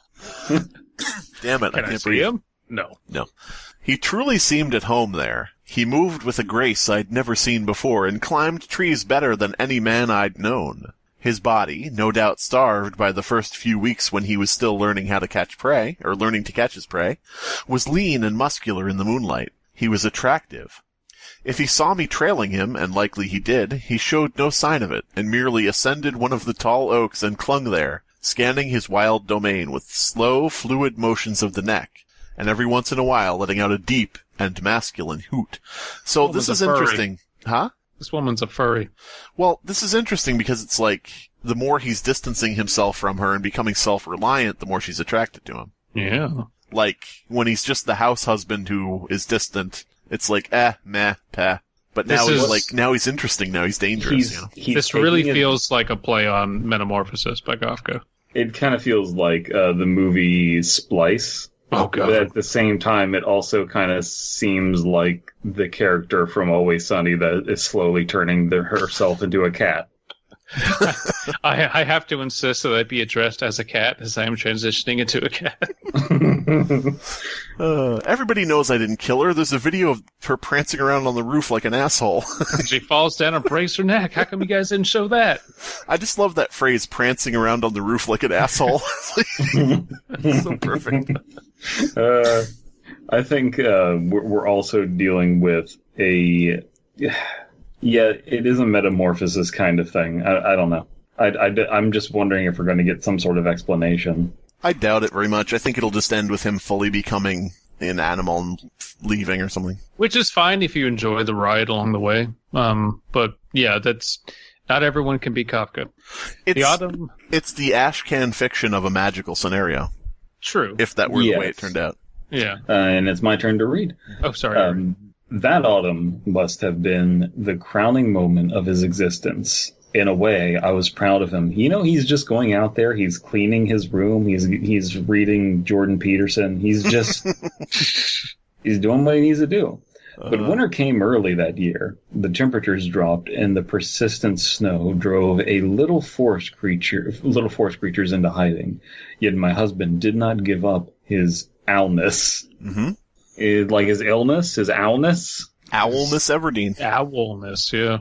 Damn it, Can I can't see breathe. him? No. He truly seemed at home there. He moved with a grace I'd never seen before and climbed trees better than any man I'd known. His body, no doubt starved by the first few weeks when he was still learning how to catch prey, or learning to catch his prey, was lean and muscular in the moonlight. He was attractive. If he saw me trailing him, and likely he did, he showed no sign of it, and merely ascended one of the tall oaks and clung there, scanning his wild domain with slow, fluid motions of the neck, and every once in a while letting out a deep and masculine hoot. So this is interesting. Huh? This woman's a furry. Well, this is interesting because it's like, the more he's distancing himself from her and becoming self-reliant, the more she's attracted to him. Yeah. Like, when he's just the house husband who is distant, it's like, meh, peh. But now now he's interesting, now he's dangerous. This really feels like a play on Metamorphosis by Kafka. It kind of feels like the movie Splice. Oh, God. But at the same time, it also kind of seems like the character from Always Sunny that is slowly turning herself into a cat. I have to insist that I be addressed as a cat as I am transitioning into a cat. Everybody knows I didn't kill her. There's a video of her prancing around on the roof like an asshole. She falls down and breaks her neck. How come you guys didn't show that? I just love that phrase, prancing around on the roof like an asshole. It's so perfect. I think we're also dealing with a... Yeah, it is a metamorphosis kind of thing. I don't know. I'm just wondering if we're going to get some sort of explanation. I doubt it very much. I think it'll just end with him fully becoming an animal and leaving or something. Which is fine if you enjoy the ride along the way. But yeah, that's Not everyone can be Kafka. It's the ashcan fiction of a magical scenario. True. If that were the way it turned out. Yeah. And it's my turn to read. Oh, sorry. That autumn must have been the crowning moment of his existence. In a way, I was proud of him. He's just going out there. He's cleaning his room. He's reading Jordan Peterson. He's just he's doing what he needs to do. But winter came early that year. The temperatures dropped, and the persistent snow drove little forest creatures into hiding. Yet my husband did not give up his owlness. Mm-hmm. Like his illness, his owlness. Owlness Everdeen. Owlness, yeah.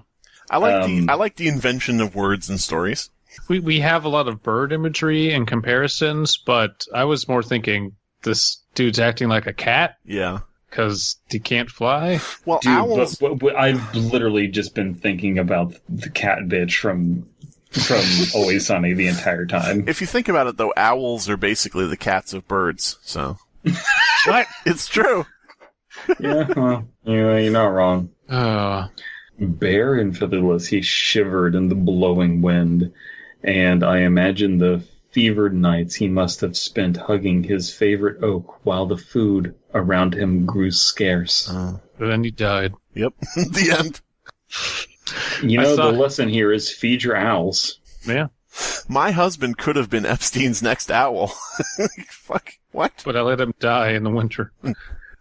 I like the invention of words and stories. We have a lot of bird imagery and comparisons, but I was more thinking this dude's acting like a cat. Yeah. Because he can't fly? Well, dude, owls... but I've literally just been thinking about the cat bitch from Always Sunny the entire time. If you think about it, though, owls are basically the cats of birds, so... What? It's true. Yeah, well, you're not wrong. Bare and featherless, he shivered in the blowing wind, and I imagine the fevered nights he must have spent hugging his favorite oak while the food around him grew scarce. But then he died. Yep. The end. The lesson here is feed your owls. Yeah. My husband could have been Epstein's next owl. Fuck. What? But I let him die in the winter.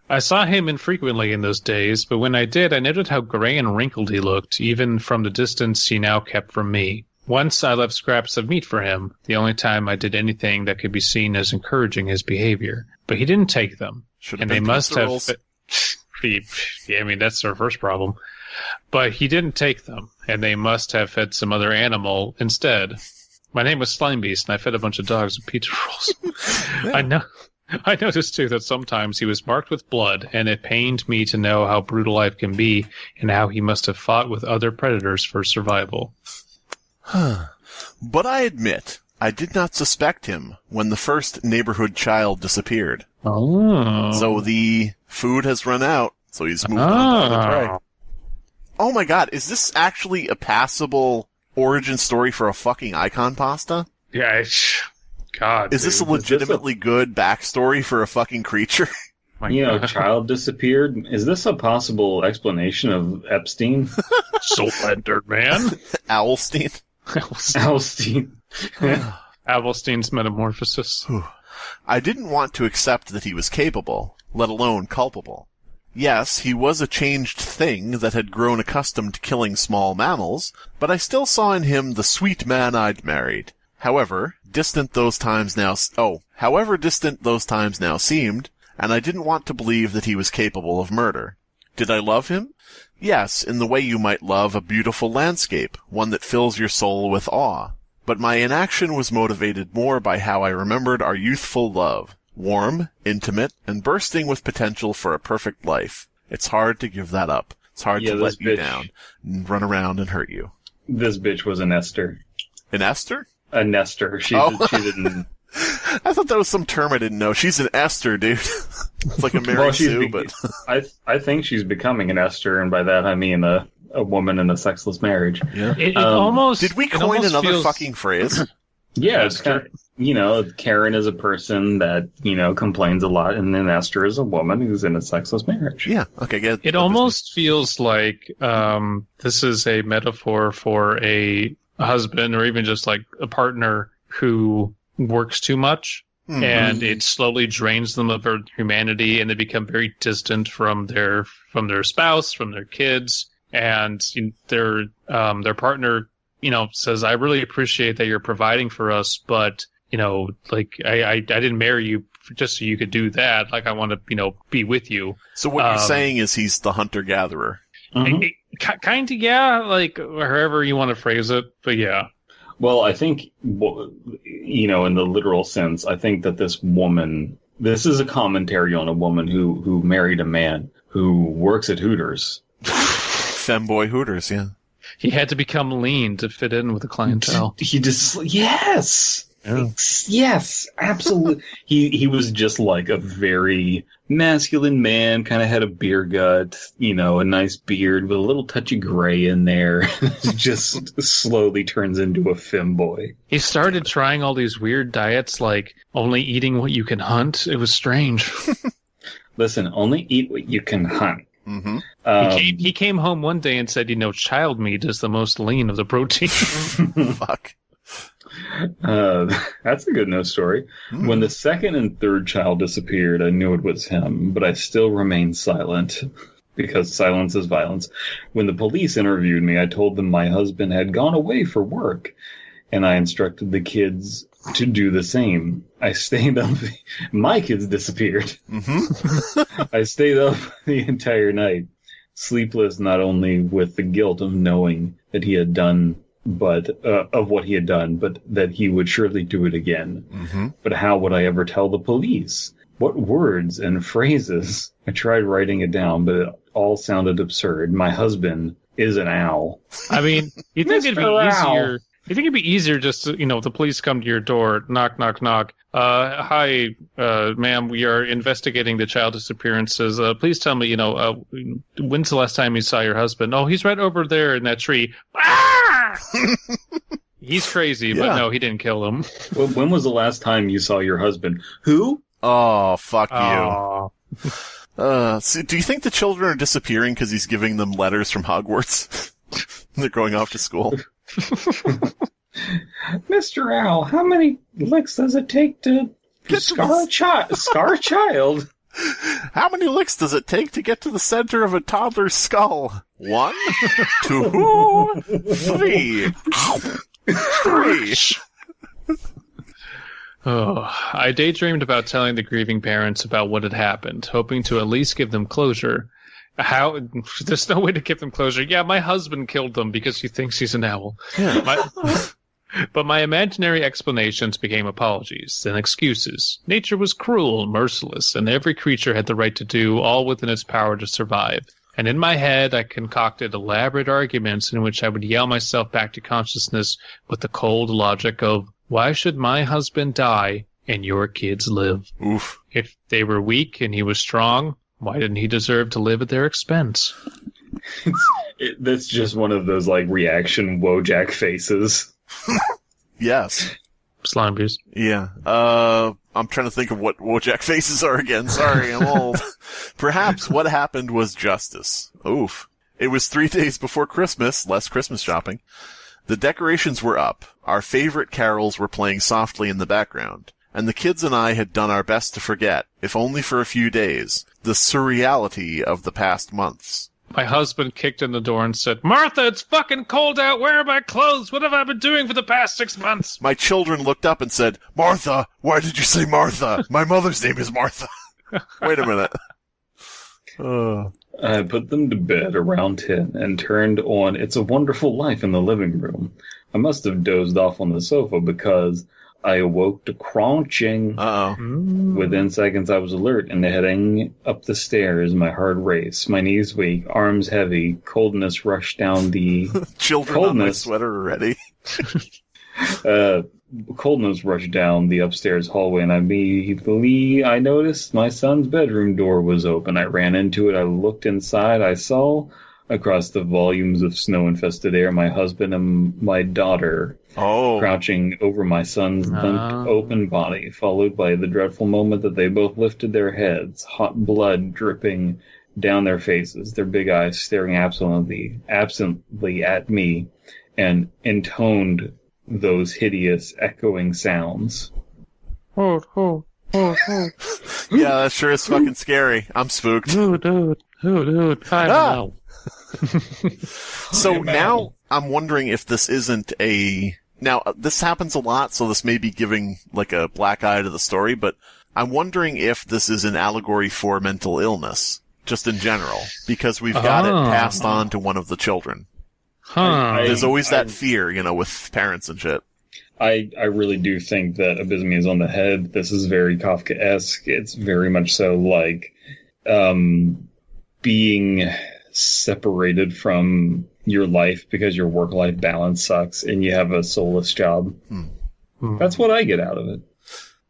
I saw him infrequently in those days, but when I did, I noted how gray and wrinkled he looked, even from the distance he now kept from me. Once I left scraps of meat for him, the only time I did anything that could be seen as encouraging his behavior. But he didn't take them. And they must have... I mean, that's our first problem. But he didn't take them, and they must have fed some other animal instead. My name was Slimebeast, and I fed a bunch of dogs with pizza rolls. I noticed, too, that sometimes he was marked with blood, and it pained me to know how brutal life can be, and how he must have fought with other predators for survival. But I admit, I did not suspect him when the first neighborhood child disappeared. Oh. So the food has run out, so he's moved on to other prey. Oh my god, is this actually a passable origin story for a fucking icon pasta? Yeah, God, is this a legitimately good backstory for a fucking creature? Child disappeared. Is this a possible explanation of Epstein? Soul-entered man. Owlstein. Avelstein's metamorphosis. I didn't want to accept that he was capable, let alone culpable. Yes, he was a changed thing that had grown accustomed to killing small mammals, but I still saw in him the sweet man I'd married. However distant those times now seemed, and I didn't want to believe that he was capable of murder. Did I love him? Yes, in the way you might love a beautiful landscape, one that fills your soul with awe. But my inaction was motivated more by how I remembered our youthful love. Warm, intimate, and bursting with potential for a perfect life. It's hard to give that up. It's hard to let you down and run around and hurt you. This bitch was an Esther. An Esther? A Nestor. She didn't... I thought that was some term I didn't know. She's an Esther, dude. It's like a Mary Sue, but... I think she's becoming an Esther, and by that I mean a woman in a sexless marriage. Yeah. It almost... Did we coin another fucking phrase? Yeah, it's kind of, Karen is a person that, complains a lot, and then Esther is a woman who's in a sexless marriage. Yeah, okay, good. It almost feels like this is a metaphor for a husband or even just like a partner who works too much, and it slowly drains them of their humanity, and they become very distant from their spouse, from their kids, and their partner says, I really appreciate that you're providing for us, but, I didn't marry you just so you could do that. Like, I want to, be with you. So what you're saying is he's the hunter-gatherer. Kind of, yeah, like, however you want to phrase it, but yeah. Well, I think, in the literal sense, I think that this is a commentary on a woman who married a man who works at Hooters. Femboy Hooters, yeah. He had to become lean to fit in with the clientele. Yes, absolutely. He was just like a very masculine man, kind of had a beer gut, a nice beard with a little touch of gray in there. Just slowly turns into a femboy. He started trying all these weird diets, like only eating what you can hunt. It was strange. Listen, only eat what you can hunt. Mm-hmm. He came home one day and said, child meat is the most lean of the protein. Fuck. That's a good news story. When the second and third child disappeared, I knew it was him, but I still remained silent because silence is violence. When the police interviewed me, I told them my husband had gone away for work, and I instructed the kids to do the same. I stayed up. My kids disappeared. Mm-hmm. I stayed up the entire night, sleepless not only with the guilt of knowing that he had done of what he had done, but that he would surely do it again. Mm-hmm. But how would I ever tell the police? What words and phrases? I tried writing it down, but it all sounded absurd. My husband is an owl. I mean, you think it'd be easier? You think it'd be easier just to, if the police come to your door, knock, knock, knock. Hi, ma'am, we are investigating the child disappearances. Please tell me, when's the last time you saw your husband? Oh, he's right over there in that tree. Ah! He's crazy, but no, he didn't kill him. When was the last time you saw your husband? Who? Oh, fuck you. So do you think the children are disappearing because he's giving them letters from Hogwarts? They're going off to school. Mr. Owl, how many licks does it take to scar a child? How many licks does it take to get to the center of a toddler's skull? 1, 2, 3. 3. I daydreamed about telling the grieving parents about what had happened, hoping to at least give them closure. There's no way to give them closure. Yeah, my husband killed them because he thinks he's an owl. Yeah. But my imaginary explanations became apologies and excuses. Nature was cruel, merciless, and every creature had the right to do all within its power to survive. And in my head, I concocted elaborate arguments in which I would yell myself back to consciousness with the cold logic of, why should my husband die and your kids live? Oof. If they were weak and he was strong, why didn't he deserve to live at their expense? That's just one of those, reaction Wojak faces. Yes. Slimebeast. Yeah. I'm trying to think of what Wojak faces are again. Sorry, I'm old. Perhaps what happened was justice. Oof. It was 3 days before Christmas, less Christmas shopping. The decorations were up. Our favorite carols were playing softly in the background. And the kids and I had done our best to forget, if only for a few days, the surreality of the past months. My husband kicked in the door and said, Martha, it's fucking cold out. Where are my clothes? What have I been doing for the past 6 months? My children looked up and said, Martha, why did you say Martha? My mother's name is Martha. Wait a minute. I put them to bed around 10 and turned on It's a Wonderful Life in the living room. I must have dozed off on the sofa because I awoke to crunching. Uh-oh. Within seconds, I was alert and heading up the stairs. My heart raced, my knees weak, arms heavy. Coldness rushed down the... Children on my sweater already. Coldness rushed down the upstairs hallway, and immediately I noticed my son's bedroom door was open. I ran into it. I looked inside. I saw... across the volumes of snow-infested air, my husband and my daughter crouching over my son's limp, open body, followed by the dreadful moment that they both lifted their heads, hot blood dripping down their faces, their big eyes staring absently at me, and intoned those hideous, echoing sounds. Yeah, that sure is fucking scary. I'm spooked. Dude, I don't know. So now I'm wondering if this isn't now this happens a lot, so this may be giving a black eye to the story, but I'm wondering if this is an allegory for mental illness, just in general, because we've got it passed on to one of the children. There's always that fear, with parents and shit. I really do think that Abysmii is on the head. This is very Kafkaesque. It's very much so being separated from your life because your work-life balance sucks and you have a soulless job. That's what I get out of it.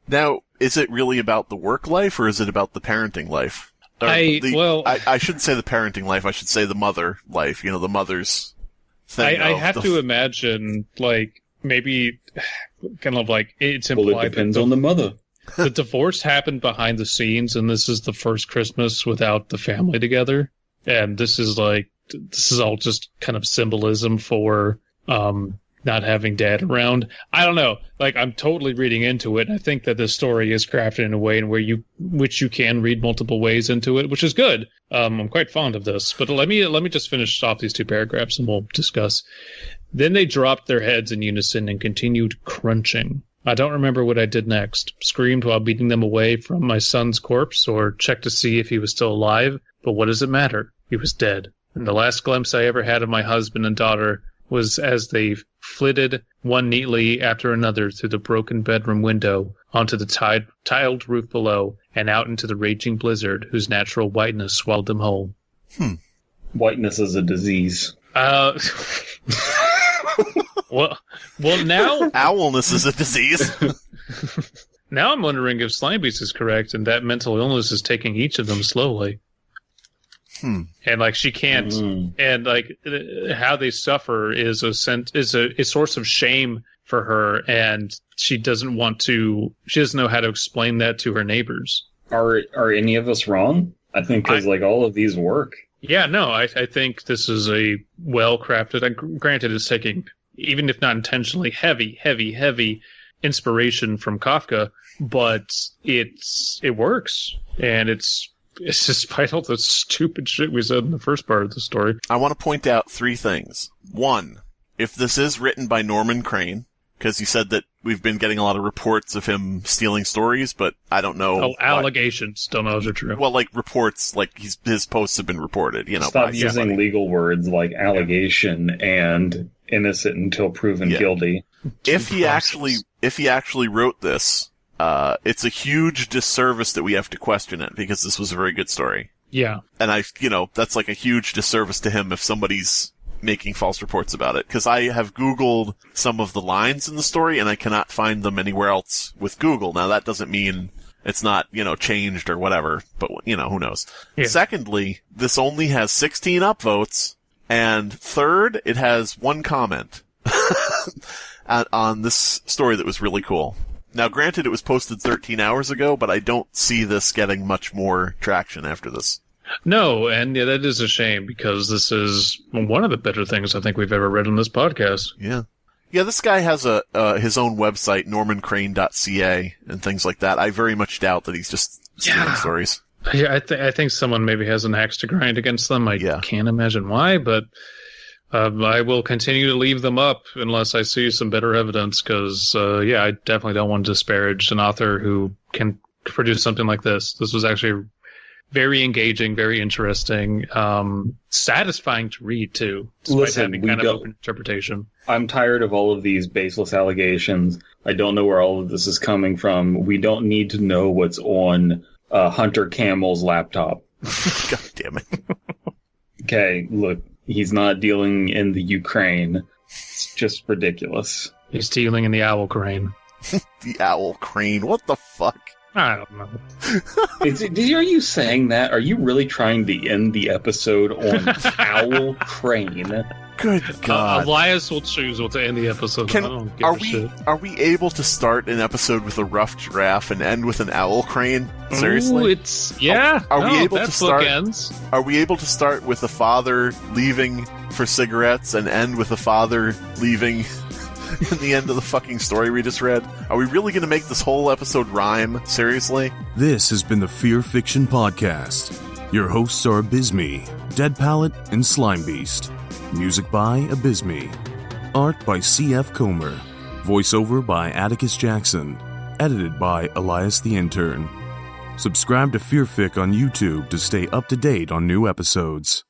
Now, is it really about the work life, or is it about the parenting life? I shouldn't say the parenting life. I should say the mother life. The mother's thing. I have to imagine, like, maybe kind of like it's implied. Well, it depends on the mother. The divorce happened behind the scenes, and this is the first Christmas without the family together. And this is all just kind of symbolism for not having dad around. I don't know. Like, I'm totally reading into it. I think that this story is crafted in a way which you can read multiple ways into it, which is good. I'm quite fond of this. But let me just finish off these 2 paragraphs and we'll discuss. Then they dropped their heads in unison and continued crunching. I don't remember what I did next. Screamed while beating them away from my son's corpse, or checked to see if he was still alive. But what does it matter? He was dead. And the last glimpse I ever had of my husband and daughter was as they flitted one neatly after another through the broken bedroom window onto the tiled roof below and out into the raging blizzard whose natural whiteness swallowed them whole. Whiteness is a disease. Well, now... Owlness is a disease. Now I'm wondering if Slimebeast is correct and that mental illness is taking each of them slowly. And, like, she can't... And, like, how they suffer is a source of shame for her, and she doesn't know how to explain that to her neighbors. Are any of us wrong? I think because, all of these work. Yeah, no, I think this is a well-crafted... Granted, it's taking... even if not intentionally, heavy inspiration from Kafka, but it works, and it's despite all the stupid shit we said in the first part of the story. I want to point out 3 things. 1, if this is written by Norman Crane, because you said that we've been getting a lot of reports of him stealing stories, but I don't know. Oh, allegations. Don't know if they're true. Well, like reports, like his posts have been reported, Stop using legal words like allegation and innocent until proven guilty. If he actually wrote this, it's a huge disservice that we have to question it, because this was a very good story. Yeah. And that's like a huge disservice to him if somebody's making false reports about it, because I have Googled some of the lines in the story and I cannot find them anywhere else with Google. Now that doesn't mean it's not, changed or whatever, but who knows. Yeah. Secondly, this only has 16 upvotes, and third, it has 1 comment on this story that was really cool. Now, granted, it was posted 13 hours ago, but I don't see this getting much more traction after this. No, and yeah, that is a shame, because this is one of the better things I think we've ever read on this podcast. Yeah. Yeah, this guy has his own website, normancrane.ca, and things like that. I very much doubt that he's just stealing stories. Yeah, I think someone maybe has an axe to grind against them. I can't imagine why, but I will continue to leave them up unless I see some better evidence, because, I definitely don't want to disparage an author who can produce something like this. This was actually very engaging, very interesting, satisfying to read, too, despite having kind of open interpretation. I'm tired of all of these baseless allegations. I don't know where all of this is coming from. We don't need to know what's on Hunter Camel's laptop. God damn it. Okay, look, he's not dealing in the Ukraine. It's just ridiculous. He's dealing in the owl crane. The owl crane? What the fuck? I don't know. Are you saying that? Are you really trying to end the episode on Owl Crane? Good God. Elias will choose what to end the episode. Are we able to start an episode with a rough giraffe and end with an owl crane? Seriously? Ooh, Are we able to start? Are we able to start with a father leaving for cigarettes and end with a father leaving in the end of the fucking story we just read? Are we really going to make this whole episode rhyme? Seriously? This has been the Fear Fiction Podcast. Your hosts are Abysmii, Dead Palette, and Slimebeast. Music by Abysmii. Art by C.F. Comer. Voiceover by Atticus Jackson. Edited by Elias the Intern. Subscribe to Fearfic on YouTube to stay up to date on new episodes.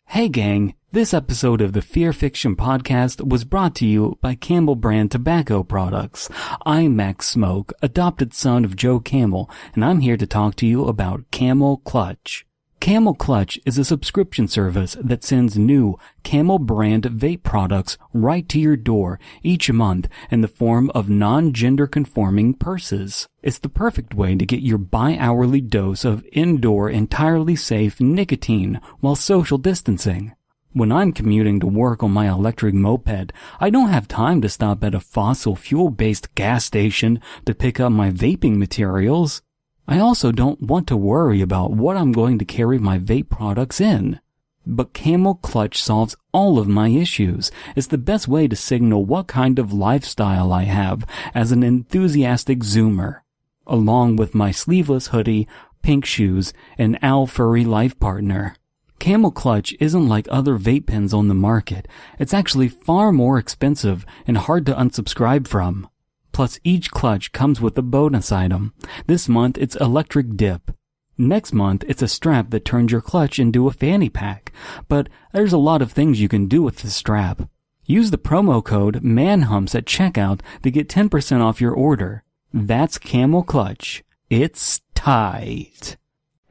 Hey gang, this episode of the Fear Fiction Podcast was brought to you by Camel brand tobacco products. I'm Max Smoke, adopted son of Joe Camel, and I'm here to talk to you about Camel Clutch. Camel Clutch is a subscription service that sends new Camel brand vape products right to your door each month in the form of non-gender conforming purses. It's the perfect way to get your bi-hourly dose of indoor entirely safe nicotine while social distancing. When I'm commuting to work on my electric moped, I don't have time to stop at a fossil fuel-based gas station to pick up my vaping materials. I also don't want to worry about what I'm going to carry my vape products in. But Camel Clutch solves all of my issues. It's the best way to signal what kind of lifestyle I have as an enthusiastic zoomer, along with my sleeveless hoodie, pink shoes, and owl furry life partner. Camel Clutch isn't like other vape pens on the market. It's actually far more expensive and hard to unsubscribe from. Plus, each clutch comes with a bonus item. This month, it's electric dip. Next month, it's a strap that turns your clutch into a fanny pack. But there's a lot of things you can do with the strap. Use the promo code MANHUMPS at checkout to get 10% off your order. That's Camel Clutch. It's tight.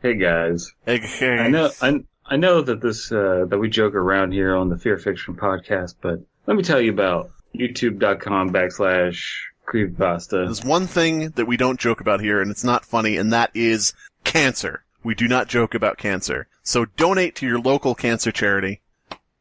Hey guys. Hey. I know that that we joke around here on the Fear Fiction podcast, but let me tell you about youtube.com/creepypasta. There's one thing that we don't joke about here, and it's not funny, and that is cancer. We do not joke about cancer. So donate to your local cancer charity.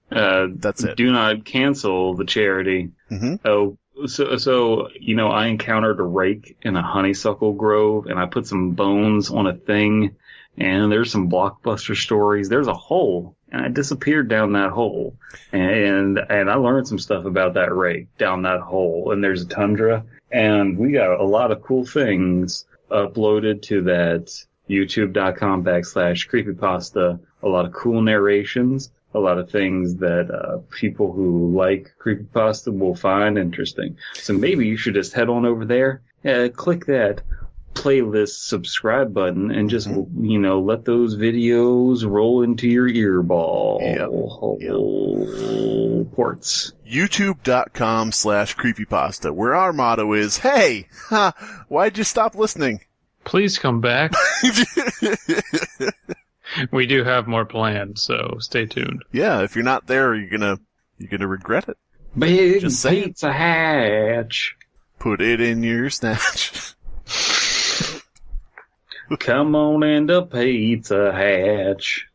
That's it. Do not cancel the charity. Mm-hmm. Oh, so I encountered a rake in a honeysuckle grove, and I put some bones on a thing, and there's some blockbuster stories. There's a hole, and I disappeared down that hole, and I learned some stuff about that rake down that hole. And there's a tundra, and we got a lot of cool things uploaded to that youtube.com/creepypasta. A lot of cool narrations, a lot of things that people who like creepypasta will find interesting. So maybe you should just head on over there, click that playlist subscribe button, and just let those videos roll into your earball ports. youtube.com/creepypasta, where our motto is, hey, why'd you stop listening? Please come back. We do have more planned, so stay tuned. Yeah, if you're not there, you're gonna regret it. Big Just say pizza hatch. Put it in your snatch. Come on into Pizza Hatch.